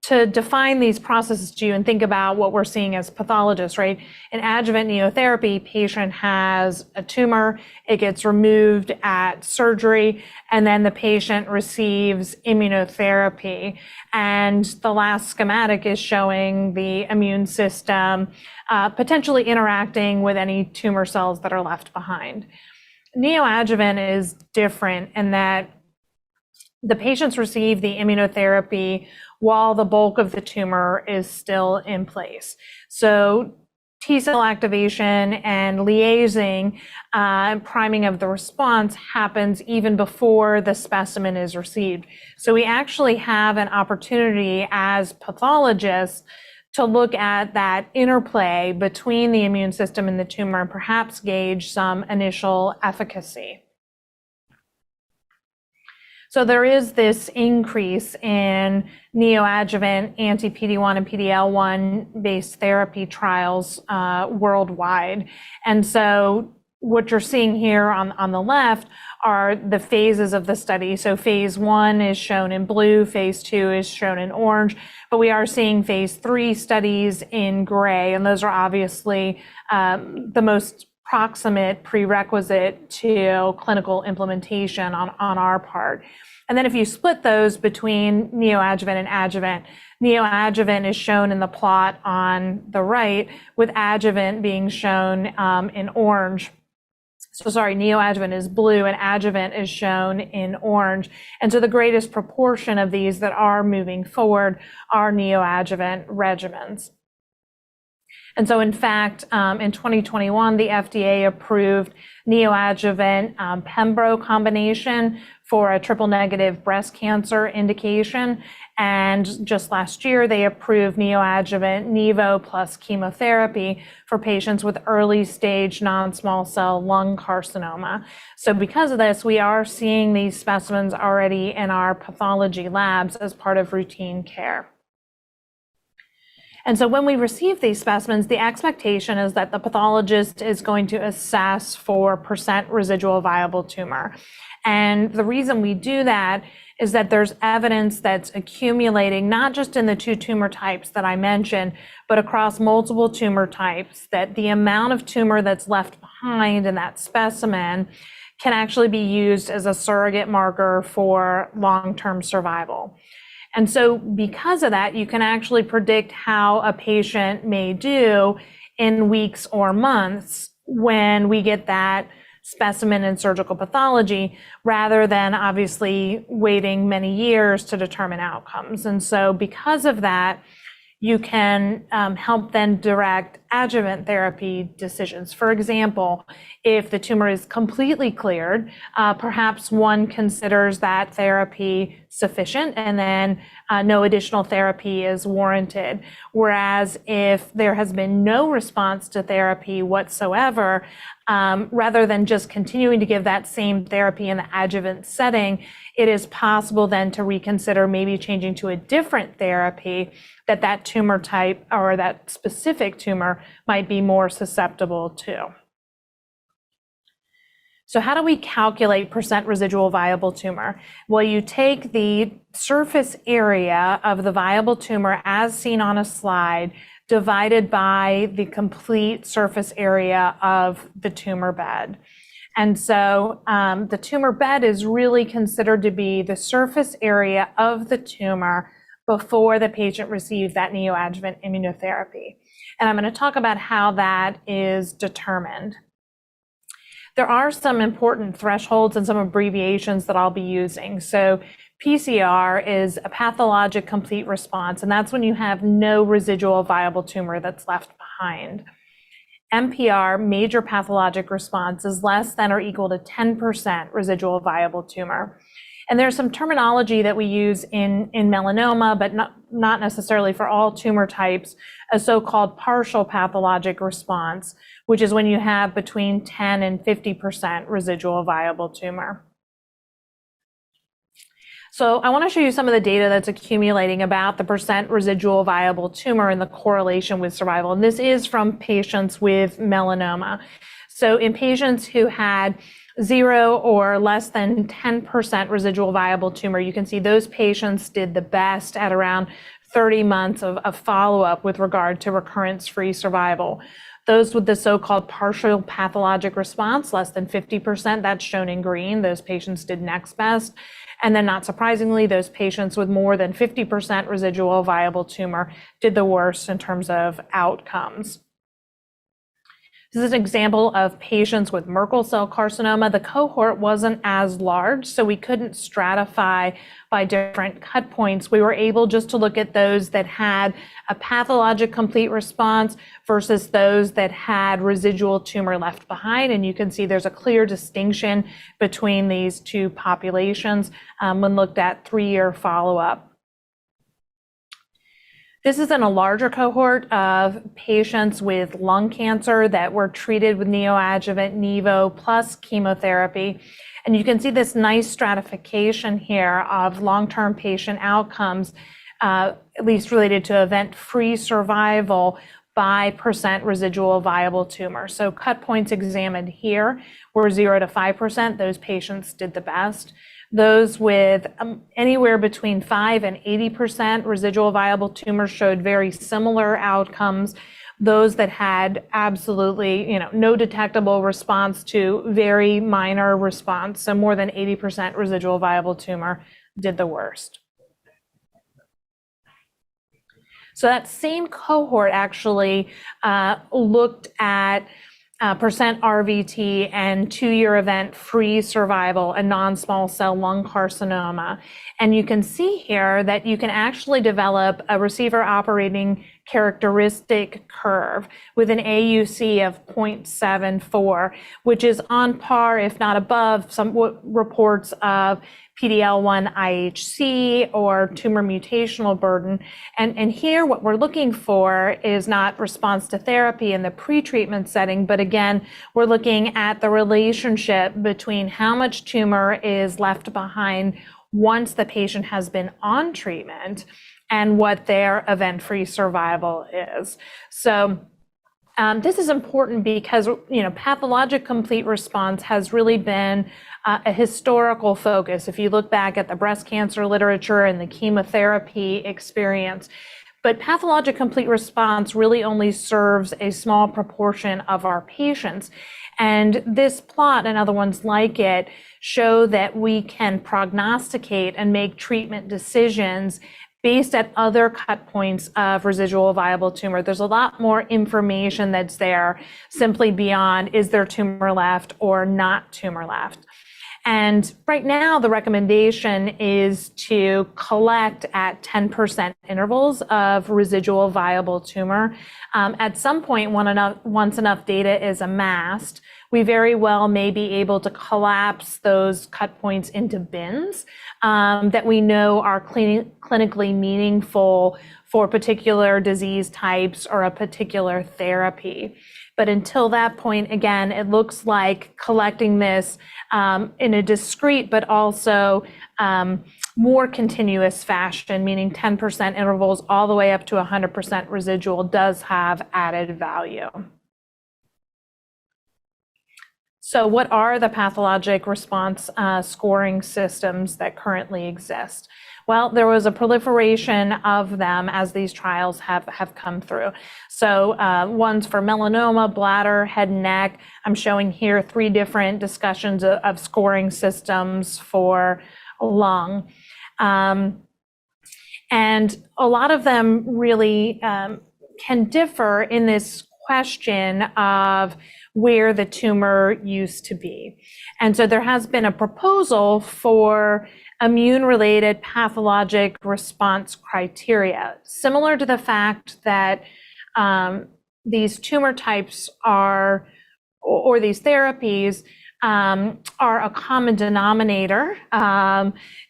to define these processes to you and think about what we're seeing as pathologists, right? In adjuvant neotherapy, patient has a tumor, it gets removed at surgery, and then the patient receives immunotherapy. And the last schematic is showing the immune system potentially interacting with any tumor cells that are left behind. Neoadjuvant is different in that the patients receive the immunotherapy while the bulk of the tumor is still in place. So T cell activation and liaising, priming of the response happens even before the specimen is received. So we actually have an opportunity as pathologists to look at that interplay between the immune system and the tumor and perhaps gauge some initial efficacy. So there is this increase in neoadjuvant anti-PD-1 and PD-L1 based therapy trials worldwide. And so what you're seeing here on the left are the phases of the study. So phase 1 is shown in blue, phase 2 is shown in orange, but we are seeing phase 3 studies in gray, and those are obviously the most proximate prerequisite to clinical implementation on our part. And then if you split those between neoadjuvant and adjuvant, neoadjuvant is shown in the plot on the right, with adjuvant being shown in orange. So sorry, neoadjuvant is blue and adjuvant is shown in orange. And so the greatest proportion of these that are moving forward are neoadjuvant regimens. And so in fact, in 2021, the FDA approved neoadjuvant pembro combination for a triple negative breast cancer indication. And just last year, they approved neoadjuvant Nivo plus chemotherapy for patients with early stage non-small cell lung carcinoma. So because of this, we are seeing these specimens already in our pathology labs as part of routine care. And so when we receive these specimens, the expectation is that the pathologist is going to assess for percent residual viable tumor. And the reason we do that is that there's evidence that's accumulating, not just in the 2 tumor types that I mentioned, but across multiple tumor types, that the amount of tumor that's left behind in that specimen can actually be used as a surrogate marker for long-term survival. And so because of that, you can actually predict how a patient may do in weeks or months when we get that specimen in surgical pathology, rather than obviously waiting many years to determine outcomes. And so because of that, you can help then direct adjuvant therapy decisions. For example, if the tumor is completely cleared, perhaps one considers that therapy sufficient and then no additional therapy is warranted. Whereas if there has been no response to therapy whatsoever, rather than just continuing to give that same therapy in the adjuvant setting, it is possible then to reconsider maybe changing to a different therapy that tumor type or that specific tumor might be more susceptible to. So how do we calculate percent residual viable tumor? Well, you take the surface area of the viable tumor as seen on a slide, divided by the complete surface area of the tumor bed. And so the tumor bed is really considered to be the surface area of the tumor before the patient received that neoadjuvant immunotherapy. And I'm going to talk about how that is determined. There are some important thresholds and some abbreviations that I'll be using. So PCR is a pathologic complete response, and that's when you have no residual viable tumor that's left behind. MPR, major pathologic response, is less than or equal to 10% residual viable tumor. And there's some terminology that we use in melanoma, but not necessarily for all tumor types, a so-called partial pathologic response, which is when you have between 10 and 50% residual viable tumor. So I want to show you some of the data that's accumulating about the percent residual viable tumor and the correlation with survival. And this is from patients with melanoma. So in patients who had 0 or less than 10% residual viable tumor, you can see those patients did the best at around 30 months of follow-up with regard to recurrence-free survival. Those with the so-called partial pathologic response, less than 50%, that's shown in green, those patients did next best. And then not surprisingly, those patients with more than 50% residual viable tumor did the worst in terms of outcomes. This is an example of patients with Merkel cell carcinoma. The cohort wasn't as large, so we couldn't stratify by different cut points. We were able just to look at those that had a pathologic complete response versus those that had residual tumor left behind. And you can see there's a clear distinction between these two populations when looked at 3-year follow-up. This is in a larger cohort of patients with lung cancer that were treated with neoadjuvant nivo plus chemotherapy. And you can see this nice stratification here of long-term patient outcomes, at least related to event-free survival by percent residual viable tumor. So cut points examined here were 0 to 5%. Those patients did the best. Those with anywhere between 5 and 80% residual viable tumor showed very similar outcomes. Those that had absolutely, no detectable response to very minor response, so more than 80% residual viable tumor, did the worst. So that same cohort actually looked at percent RVT and 2-year event-free survival in non-small cell lung carcinoma. And you can see here that you can actually develop a receiver operating characteristic curve with an AUC of 0.74, which is on par, if not above, some reports of PD-L1 IHC or tumor mutational burden. And here what we're looking for is not response to therapy in the pretreatment setting, but again, we're looking at the relationship between how much tumor is left behind once the patient has been on treatment and what their event-free survival is. So this is important because, pathologic complete response has really been a historical focus. If you look back at the breast cancer literature and the chemotherapy experience, but pathologic complete response really only serves a small proportion of our patients. And this plot and other ones like it show that we can prognosticate and make treatment decisions based at other cut points of residual viable tumor. There's a lot more information that's there simply beyond is there tumor left or not tumor left. And right now, the recommendation is to collect at 10% intervals of residual viable tumor. At some point, once enough data is amassed, we very well may be able to collapse those cut points into bins that we know are clinically meaningful for particular disease types or a particular therapy. But until that point, again, it looks like collecting this in a discrete but also more continuous fashion, meaning 10% intervals all the way up to 100% residual, does have added value. So what are the pathologic response scoring systems that currently exist? Well, there was a proliferation of them as these trials have come through. So ones for melanoma, bladder, head and neck. I'm showing here 3 different discussions of scoring systems for lung. And a lot of them really can differ in this question of where the tumor used to be. And so there has been a proposal for immune-related pathologic response criteria, similar to the fact that these tumor types are, or these therapies are a common denominator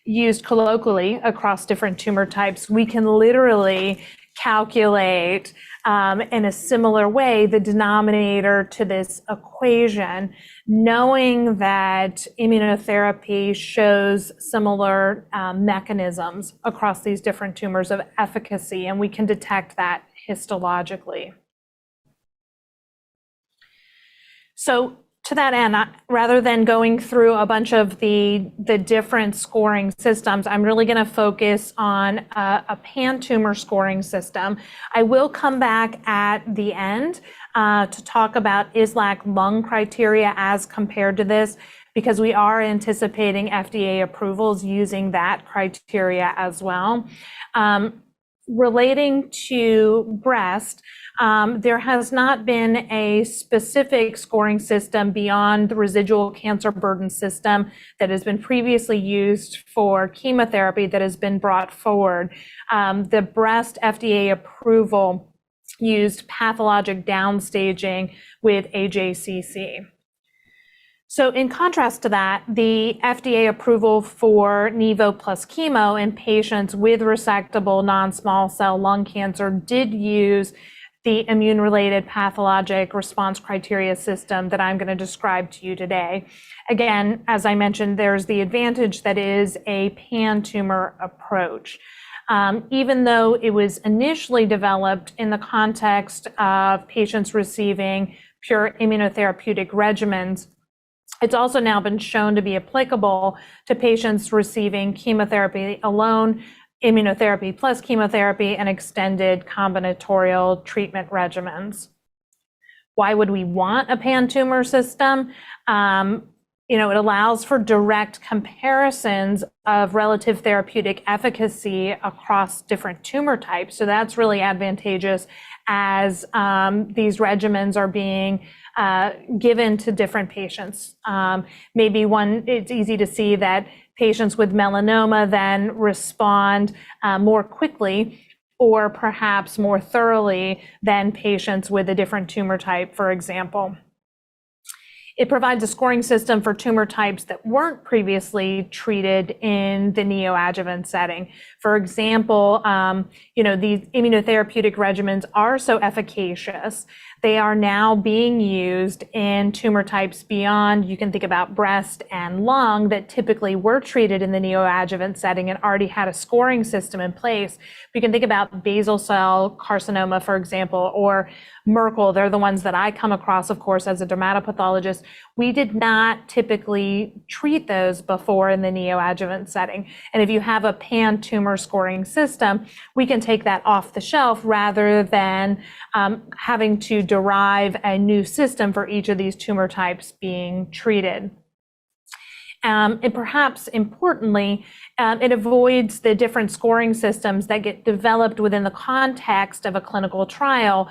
used colloquially across different tumor types. We can literally calculate in a similar way the denominator to this equation, knowing that immunotherapy shows similar mechanisms across these different tumors of efficacy, and we can detect that histologically. So to that end, rather than going through a bunch of the different scoring systems, I'm really going to focus on a pan-tumor scoring system. I will come back at the end to talk about ISLAC lung criteria as compared to this, because we are anticipating FDA approvals using that criteria as well. Relating to breast, there has not been a specific scoring system beyond the residual cancer burden system that has been previously used for chemotherapy that has been brought forward. The breast FDA approval used pathologic downstaging with AJCC. So in contrast to that, the FDA approval for Nivo plus chemo in patients with resectable non-small cell lung cancer did use the immune-related pathologic response criteria system that I'm going to describe to you today. Again, as I mentioned, there's the advantage that is a pan-tumor approach. Even though it was initially developed in the context of patients receiving pure immunotherapeutic regimens, it's also now been shown to be applicable to patients receiving chemotherapy alone, immunotherapy plus chemotherapy, and extended combinatorial treatment regimens. Why would we want a pan-tumor system? It allows for direct comparisons of relative therapeutic efficacy across different tumor types. So that's really advantageous as these regimens are being given to different patients. Maybe it's easy to see that patients with melanoma then respond more quickly or perhaps more thoroughly than patients with a different tumor type, for example. It provides a scoring system for tumor types that weren't previously treated in the neoadjuvant setting. For example, these immunotherapeutic regimens are so efficacious. They are now being used in tumor types beyond, you can think about breast and lung, that typically were treated in the neoadjuvant setting and already had a scoring system in place. You can think about basal cell carcinoma, for example, or Merkel. They're the ones that I come across, of course, as a dermatopathologist. We did not typically treat those before in the neoadjuvant setting. And if you have a pan-tumor scoring system, we can take that off the shelf rather than having to derive a new system for each of these tumor types being treated. And perhaps importantly, it avoids the different scoring systems that get developed within the context of a clinical trial.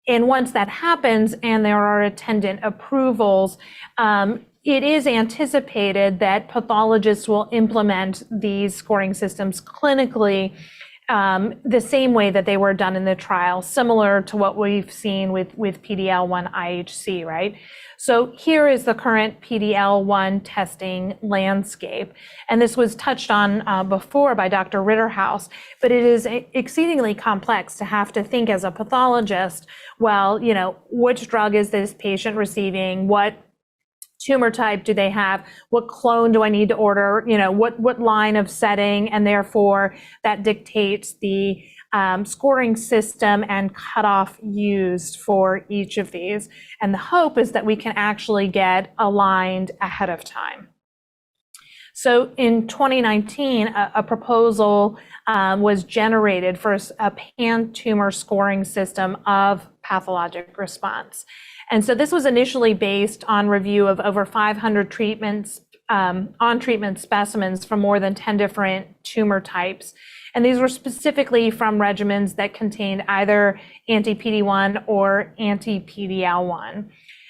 And once that happens and there are attendant approvals, it is anticipated that pathologists will implement these scoring systems clinically the same way that they were done in the trial, similar to what we've seen with PD-L1 IHC, right? So here is the current PD-L1 testing landscape. And this was touched on before by Dr. Ritterhouse, but it is exceedingly complex to have to think as a pathologist, well, which drug is this patient receiving? What tumor type do they have? What clone do I need to order? What line of setting? And therefore that dictates the scoring system and cutoff used for each of these. And the hope is that we can actually get aligned ahead of time. So in 2019, a proposal was generated for a pan-tumor scoring system of pathologic response. And so this was initially based on review of over 500 treatments on-treatment specimens from more than 10 different tumor types. And these were specifically from regimens that contained either anti-PD-1 or anti-PD-L1.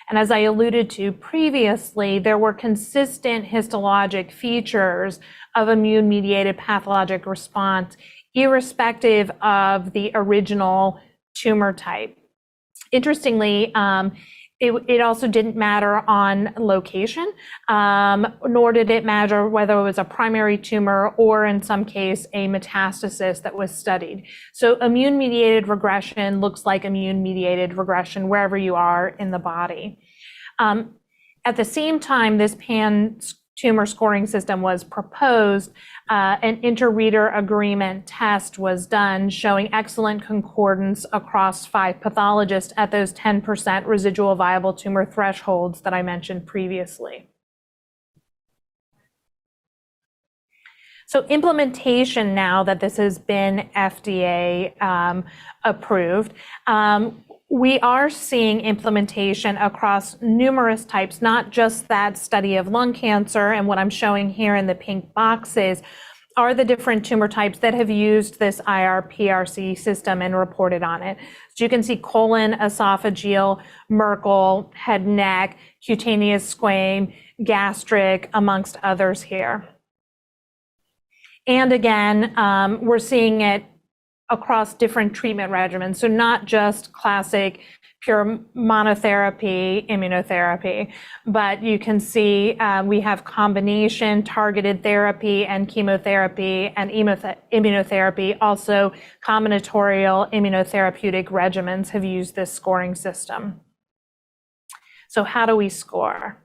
And as I alluded to previously, there were consistent histologic features of immune-mediated pathologic response, irrespective of the original tumor type. Interestingly, it also didn't matter on location, nor did it matter whether it was a primary tumor or, in some case, a metastasis that was studied. So immune-mediated regression looks like immune-mediated regression wherever you are in the body. At the same time, this pan-tumor scoring system was proposed, an inter-reader agreement test was done showing excellent concordance across 5 pathologists at those 10% residual viable tumor thresholds that I mentioned previously. So implementation, now that this has been FDA approved, we are seeing implementation across numerous types, not just that study of lung cancer. And what I'm showing here in the pink boxes are the different tumor types that have used this IR-PRC system and reported on it. So you can see colon, esophageal, Merkel, head and neck, cutaneous squam, gastric, amongst others here. And again, we're seeing it across different treatment regimens. So not just classic pure monotherapy immunotherapy, but you can see we have combination targeted therapy and chemotherapy and immunotherapy. Also, combinatorial immunotherapeutic regimens have used this scoring system. So how do we score?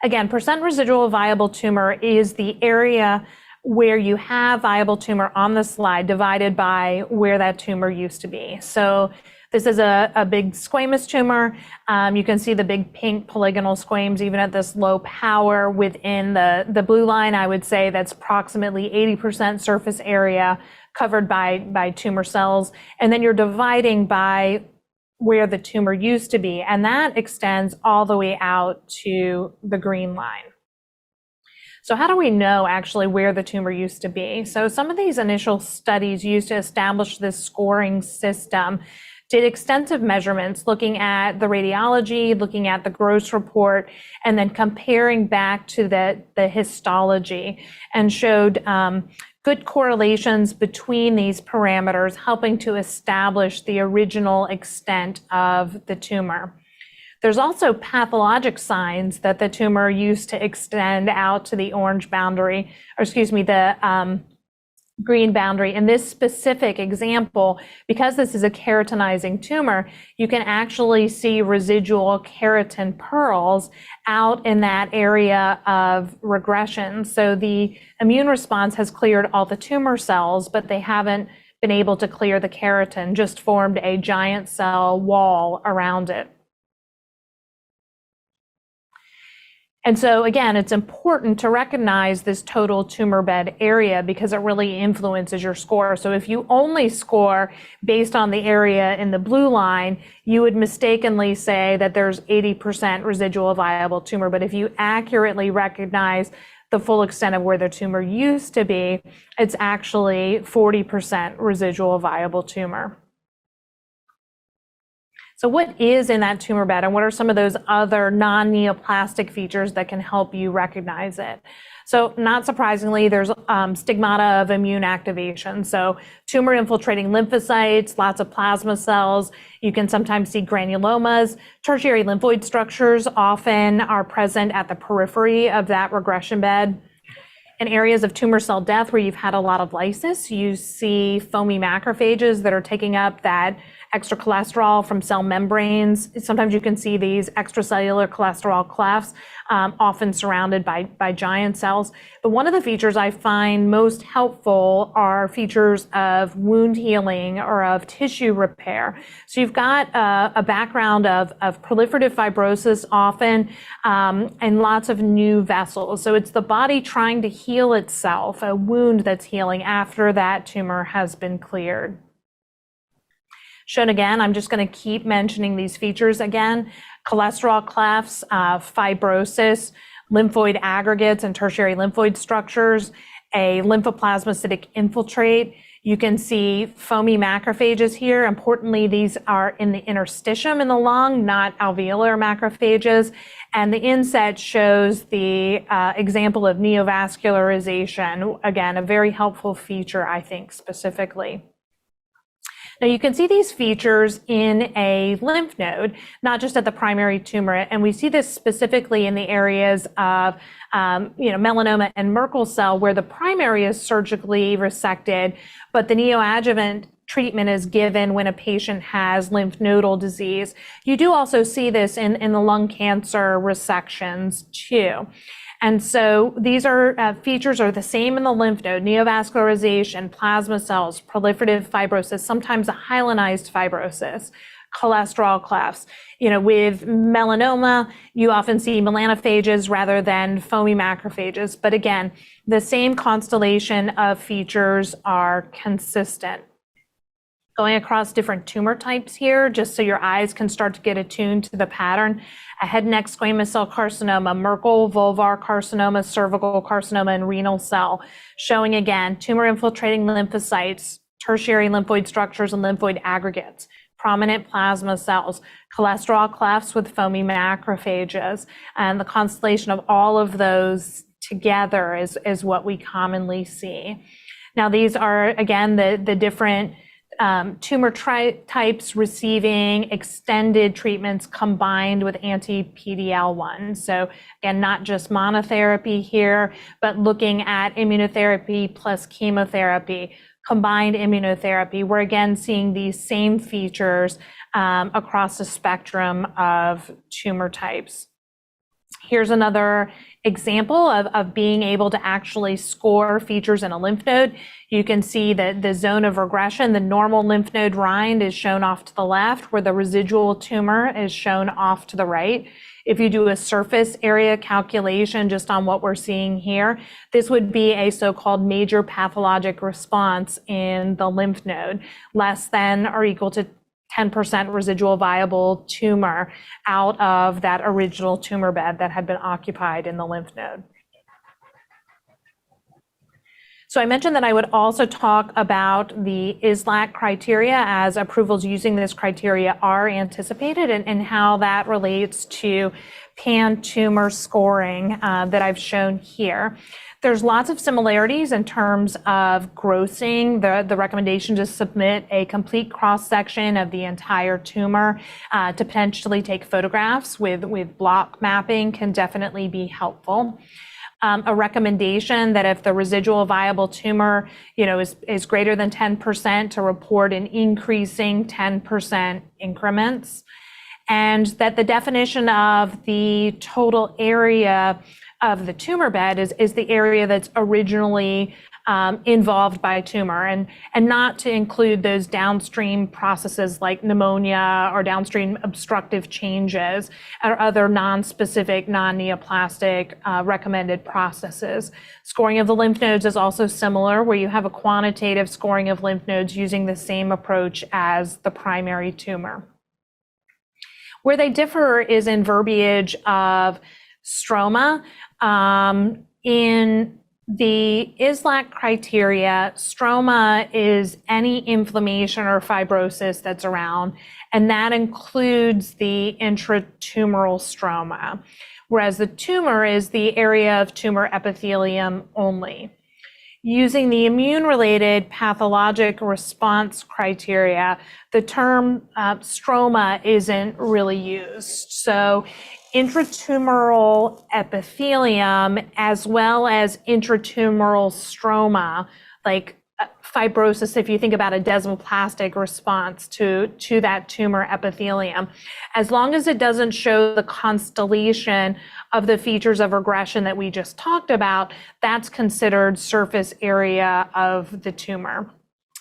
Again, percent residual viable tumor is the area where you have viable tumor on the slide divided by where that tumor used to be. So this is a big squamous tumor. You can see the big pink polygonal squames even at this low power within the blue line. I would say that's approximately 80% surface area covered by tumor cells. And then you're dividing by where the tumor used to be. And that extends all the way out to the green line. So how do we know actually where the tumor used to be? So some of these initial studies used to establish this scoring system did extensive measurements looking at the radiology, looking at the gross report, and then comparing back to the histology, and showed good correlations between these parameters, helping to establish the original extent of the tumor. There's also pathologic signs that the tumor used to extend out to the orange boundary, or excuse me, the green boundary. In this specific example, because this is a keratinizing tumor, you can actually see residual keratin pearls out in that area of regression. So the immune response has cleared all the tumor cells, but they haven't been able to clear the keratin, just formed a giant cell wall around it. And so again, it's important to recognize this total tumor bed area because it really influences your score. So if you only score based on the area in the blue line, you would mistakenly say that there's 80% residual viable tumor. But if you accurately recognize the full extent of where the tumor used to be, it's actually 40% residual viable tumor. So what is in that tumor bed, and what are some of those other non-neoplastic features that can help you recognize it? So not surprisingly, there's stigmata of immune activation. So tumor infiltrating lymphocytes, lots of plasma cells. You can sometimes see granulomas. Tertiary lymphoid structures often are present at the periphery of that regression bed. In areas of tumor cell death where you've had a lot of lysis, you see foamy macrophages that are taking up that extra cholesterol from cell membranes. Sometimes you can see these extracellular cholesterol clefts, often surrounded by giant cells. But one of the features I find most helpful are features of wound healing or of tissue repair. So you've got a background of proliferative fibrosis often, and lots of new vessels. So it's the body trying to heal itself, a wound that's healing after that tumor has been cleared. Shown again, I'm just going to keep mentioning these features again: cholesterol clefts, fibrosis, lymphoid aggregates and tertiary lymphoid structures, a lymphoplasmacytic infiltrate. You can see foamy macrophages here. Importantly, these are in the interstitium in the lung, not alveolar macrophages. And the inset shows the example of neovascularization. Again, a very helpful feature, I think, specifically. Now you can see these features in a lymph node, not just at the primary tumor, and we see this specifically in the areas of melanoma and Merkel cell, where the primary is surgically resected, but the neoadjuvant treatment is given when a patient has lymph nodal disease. You do also see this in the lung cancer resections too. And so these are features are the same in the lymph node: neovascularization, plasma cells, proliferative fibrosis, sometimes a hyalinized fibrosis, cholesterol clefts. With melanoma, you often see melanophages rather than foamy macrophages. But again, the same constellation of features are consistent. Going across different tumor types here, just so your eyes can start to get attuned to the pattern. A head and neck squamous cell carcinoma, Merkel vulvar carcinoma, cervical carcinoma, and renal cell, showing again tumor infiltrating lymphocytes, tertiary lymphoid structures, and lymphoid aggregates, prominent plasma cells, cholesterol clefts with foamy macrophages, and the constellation of all of those together is what we commonly see. Now, these are, again, the different tumor types receiving extended treatments combined with anti-PD-L1. So again, not just monotherapy here, but looking at immunotherapy plus chemotherapy, combined immunotherapy. We're again seeing these same features across the spectrum of tumor types. Here's another example of being able to actually score features in a lymph node. You can see that the zone of regression, the normal lymph node rind, is shown off to the left, where the residual tumor is shown off to the right. If you do a surface area calculation just on what we're seeing here, this would be a so-called major pathologic response in the lymph node, less than or equal to 10% residual viable tumor out of that original tumor bed that had been occupied in the lymph node. So I mentioned that I would also talk about the ISLAC criteria, as approvals using this criteria are anticipated, and how that relates to pan-tumor scoring that I've shown here. There's lots of similarities in terms of grossing. The recommendation to submit a complete cross-section of the entire tumor to potentially take photographs with block mapping can definitely be helpful. A recommendation that if the residual viable tumor, is greater than 10%, to report in increasing 10% increments, and that the definition of the total area of the tumor bed is the area that's originally involved by tumor, and not to include those downstream processes like pneumonia or downstream obstructive changes or other non-specific, non-neoplastic recommended processes. Scoring of the lymph nodes is also similar, where you have a quantitative scoring of lymph nodes using the same approach as the primary tumor. Where they differ is in verbiage of stroma. In the ISLAC criteria, stroma is any inflammation or fibrosis that's around, and that includes the intratumoral stroma, whereas the tumor is the area of tumor epithelium only. Using the immune-related pathologic response criteria, the term stroma isn't really used. So intratumoral epithelium, as well as intratumoral stroma, like fibrosis, if you think about a desmoplastic response to that tumor epithelium, as long as it doesn't show the constellation of the features of regression that we just talked about, that's considered surface area of the tumor.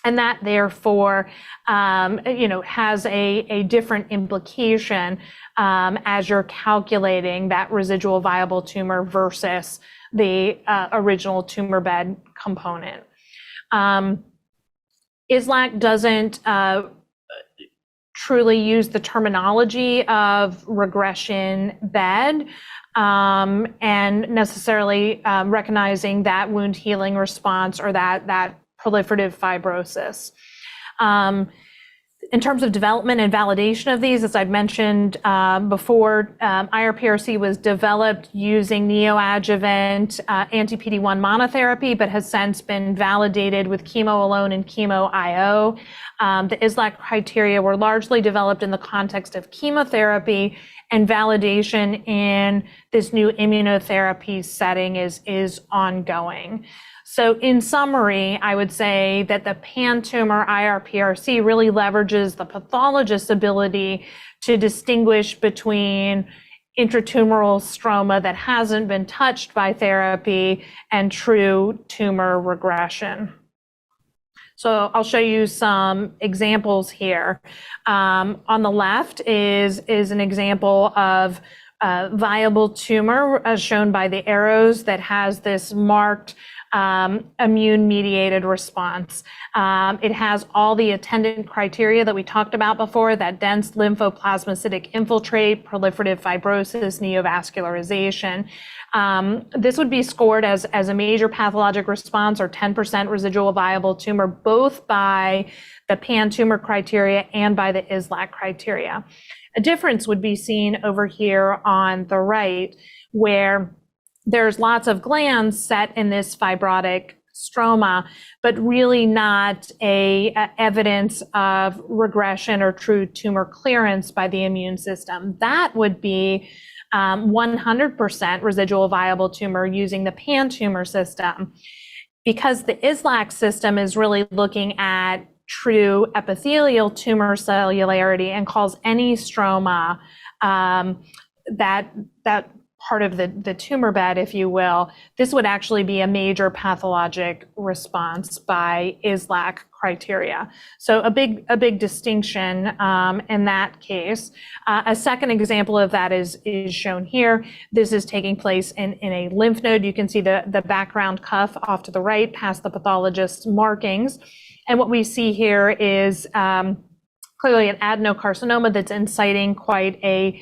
And that therefore, has a different implication as you're calculating that residual viable tumor versus the original tumor bed component. ISLAC doesn't truly use the terminology of regression bed. and necessarily recognizing that wound healing response or that proliferative fibrosis. In terms of development and validation of these, as I'd mentioned before, IRPRC was developed using neoadjuvant anti-PD-1 monotherapy, but has since been validated with chemo alone and chemo IO. The ISLAC criteria were largely developed in the context of chemotherapy, and validation in this new immunotherapy setting is ongoing. So in summary, I would say that the pan-tumor IRPRC really leverages the pathologist's ability to distinguish between intratumoral stroma that hasn't been touched by therapy and true tumor regression. So I'll show you some examples here. On the left is an example of viable tumor as shown by the arrows that has this marked immune-mediated response. It has all the attendant criteria that we talked about before, that dense lymphoplasmacytic infiltrate, proliferative fibrosis, neovascularization. This would be scored as a major pathologic response or 10% residual viable tumor, both by the pan-tumor criteria and by the ISLAC criteria. A difference would be seen over here on the right, where there's lots of glands set in this fibrotic stroma, but really not evidence of regression or true tumor clearance by the immune system. That would be 100% residual viable tumor using the pan-tumor system. Because the ISLAC system is really looking at true epithelial tumor cellularity and calls any stroma that part of the tumor bed, if you will, this would actually be a major pathologic response by ISLAC criteria. So a big distinction in that case. A second example of that is shown here. This is taking place in a lymph node. You can see the background cuff off to the right past the pathologist's markings. And what we see here is clearly an adenocarcinoma that's inciting quite a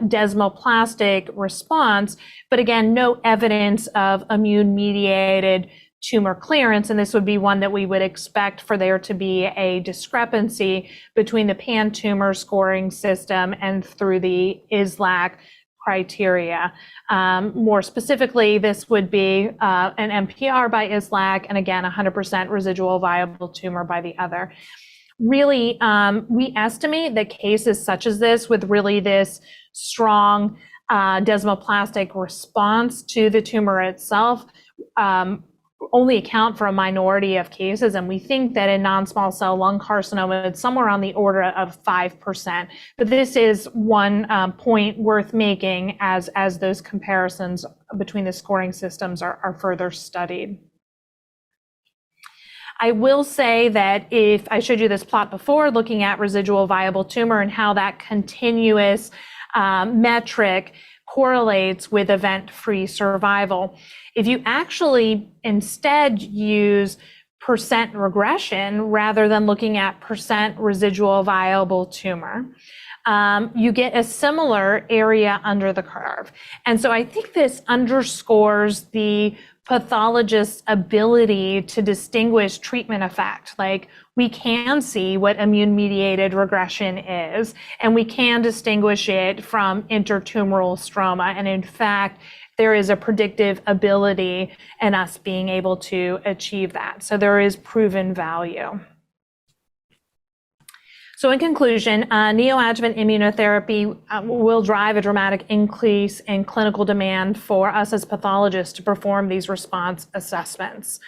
desmoplastic response, but again, no evidence of immune-mediated tumor clearance, and this would be one that we would expect for there to be a discrepancy between the pan-tumor scoring system and through the ISLAC criteria. More specifically, this would be an MPR by ISLAC, and again, 100% residual viable tumor by the other. Really, we estimate that cases such as this with really this strong desmoplastic response to the tumor itself only account for a minority of cases, and we think that in non-small cell lung carcinoma, it's somewhere on the order of 5%. But this is one point worth making as those comparisons between the scoring systems are further studied. I will say that if I showed you this plot before, looking at residual viable tumor and how that continuous metric correlates with event-free survival. If you actually instead use percent regression rather than looking at percent residual viable tumor, you get a similar area under the curve. And so I think this underscores the pathologist's ability to distinguish treatment effect. Like, we can see what immune-mediated regression is, and we can distinguish it from intertumoral stroma. And in fact, there is a predictive ability in us being able to achieve that. So there is proven value. So in conclusion, neoadjuvant immunotherapy will drive a dramatic increase in clinical demand for us as pathologists to perform these response assessments.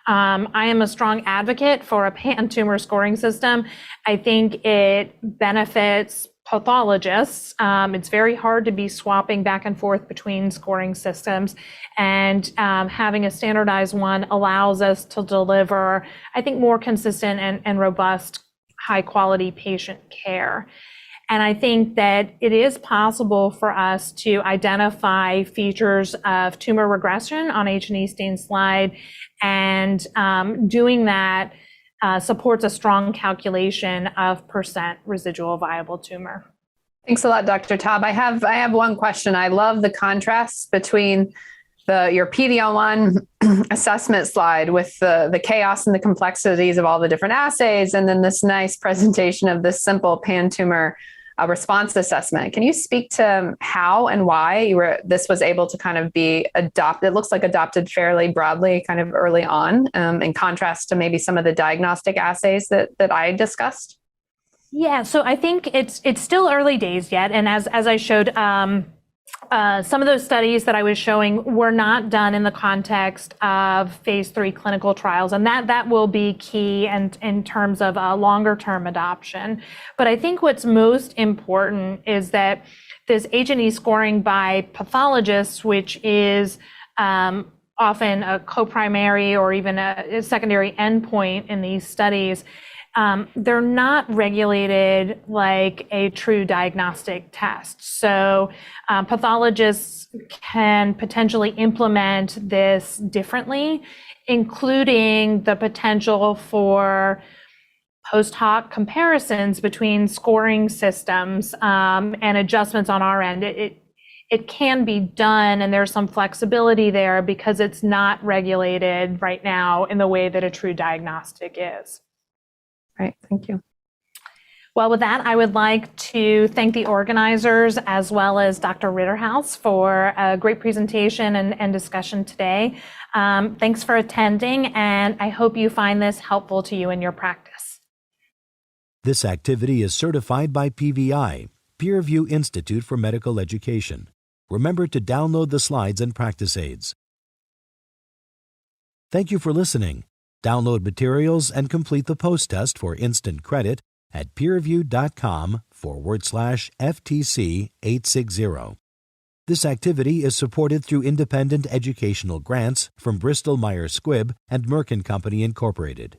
I am a strong advocate for a pan-tumor scoring system. I think it benefits pathologists. It's very hard to be swapping back and forth between scoring systems, and having a standardized one allows us to deliver, I think, more consistent and robust high quality patient care. And I think that it is possible for us to identify features of tumor regression on H&E stain slide, and doing that supports a strong calculation of percent residual viable tumor. Thanks a lot, Dr. Taub. I have one question. I love the contrast between your PD-L1 assessment slide with the chaos and the complexities of all the different assays, and then this nice presentation of this simple pan-tumor response assessment. Can you speak to how and why this was able to kind of be adopted? It looks like adopted fairly broadly kind of early on, in contrast to maybe some of the diagnostic assays that I discussed. Yeah, so I think it's still early days yet, and as I showed, some of those studies that I was showing were not done in the context of phase 3 clinical trials, and that will be key and in terms of longer term adoption. But I think what's most important is that this H&E scoring by pathologists, which is often a co-primary or even a secondary endpoint in these studies, they're not regulated like a true diagnostic test. So pathologists can potentially implement this differently, including the potential for post hoc comparisons between scoring systems and adjustments on our end. It can be done, and there's some flexibility there because it's not regulated right now in the way that a true diagnostic is. Right, thank you. Well, with that, I would like to thank the organizers as well as Dr. Ritterhouse for a great presentation and discussion today. Thanks for attending, and I hope you find this helpful to you in your practice. This activity is certified by PVI, Peer Review Institute for Medical Education. Remember to download the slides and practice aids. Thank you for listening. Download materials and complete the post-test for instant credit at peerreview.com/FTC860. This activity is supported through independent educational grants from Bristol Myers Squibb and Merck & Company Incorporated.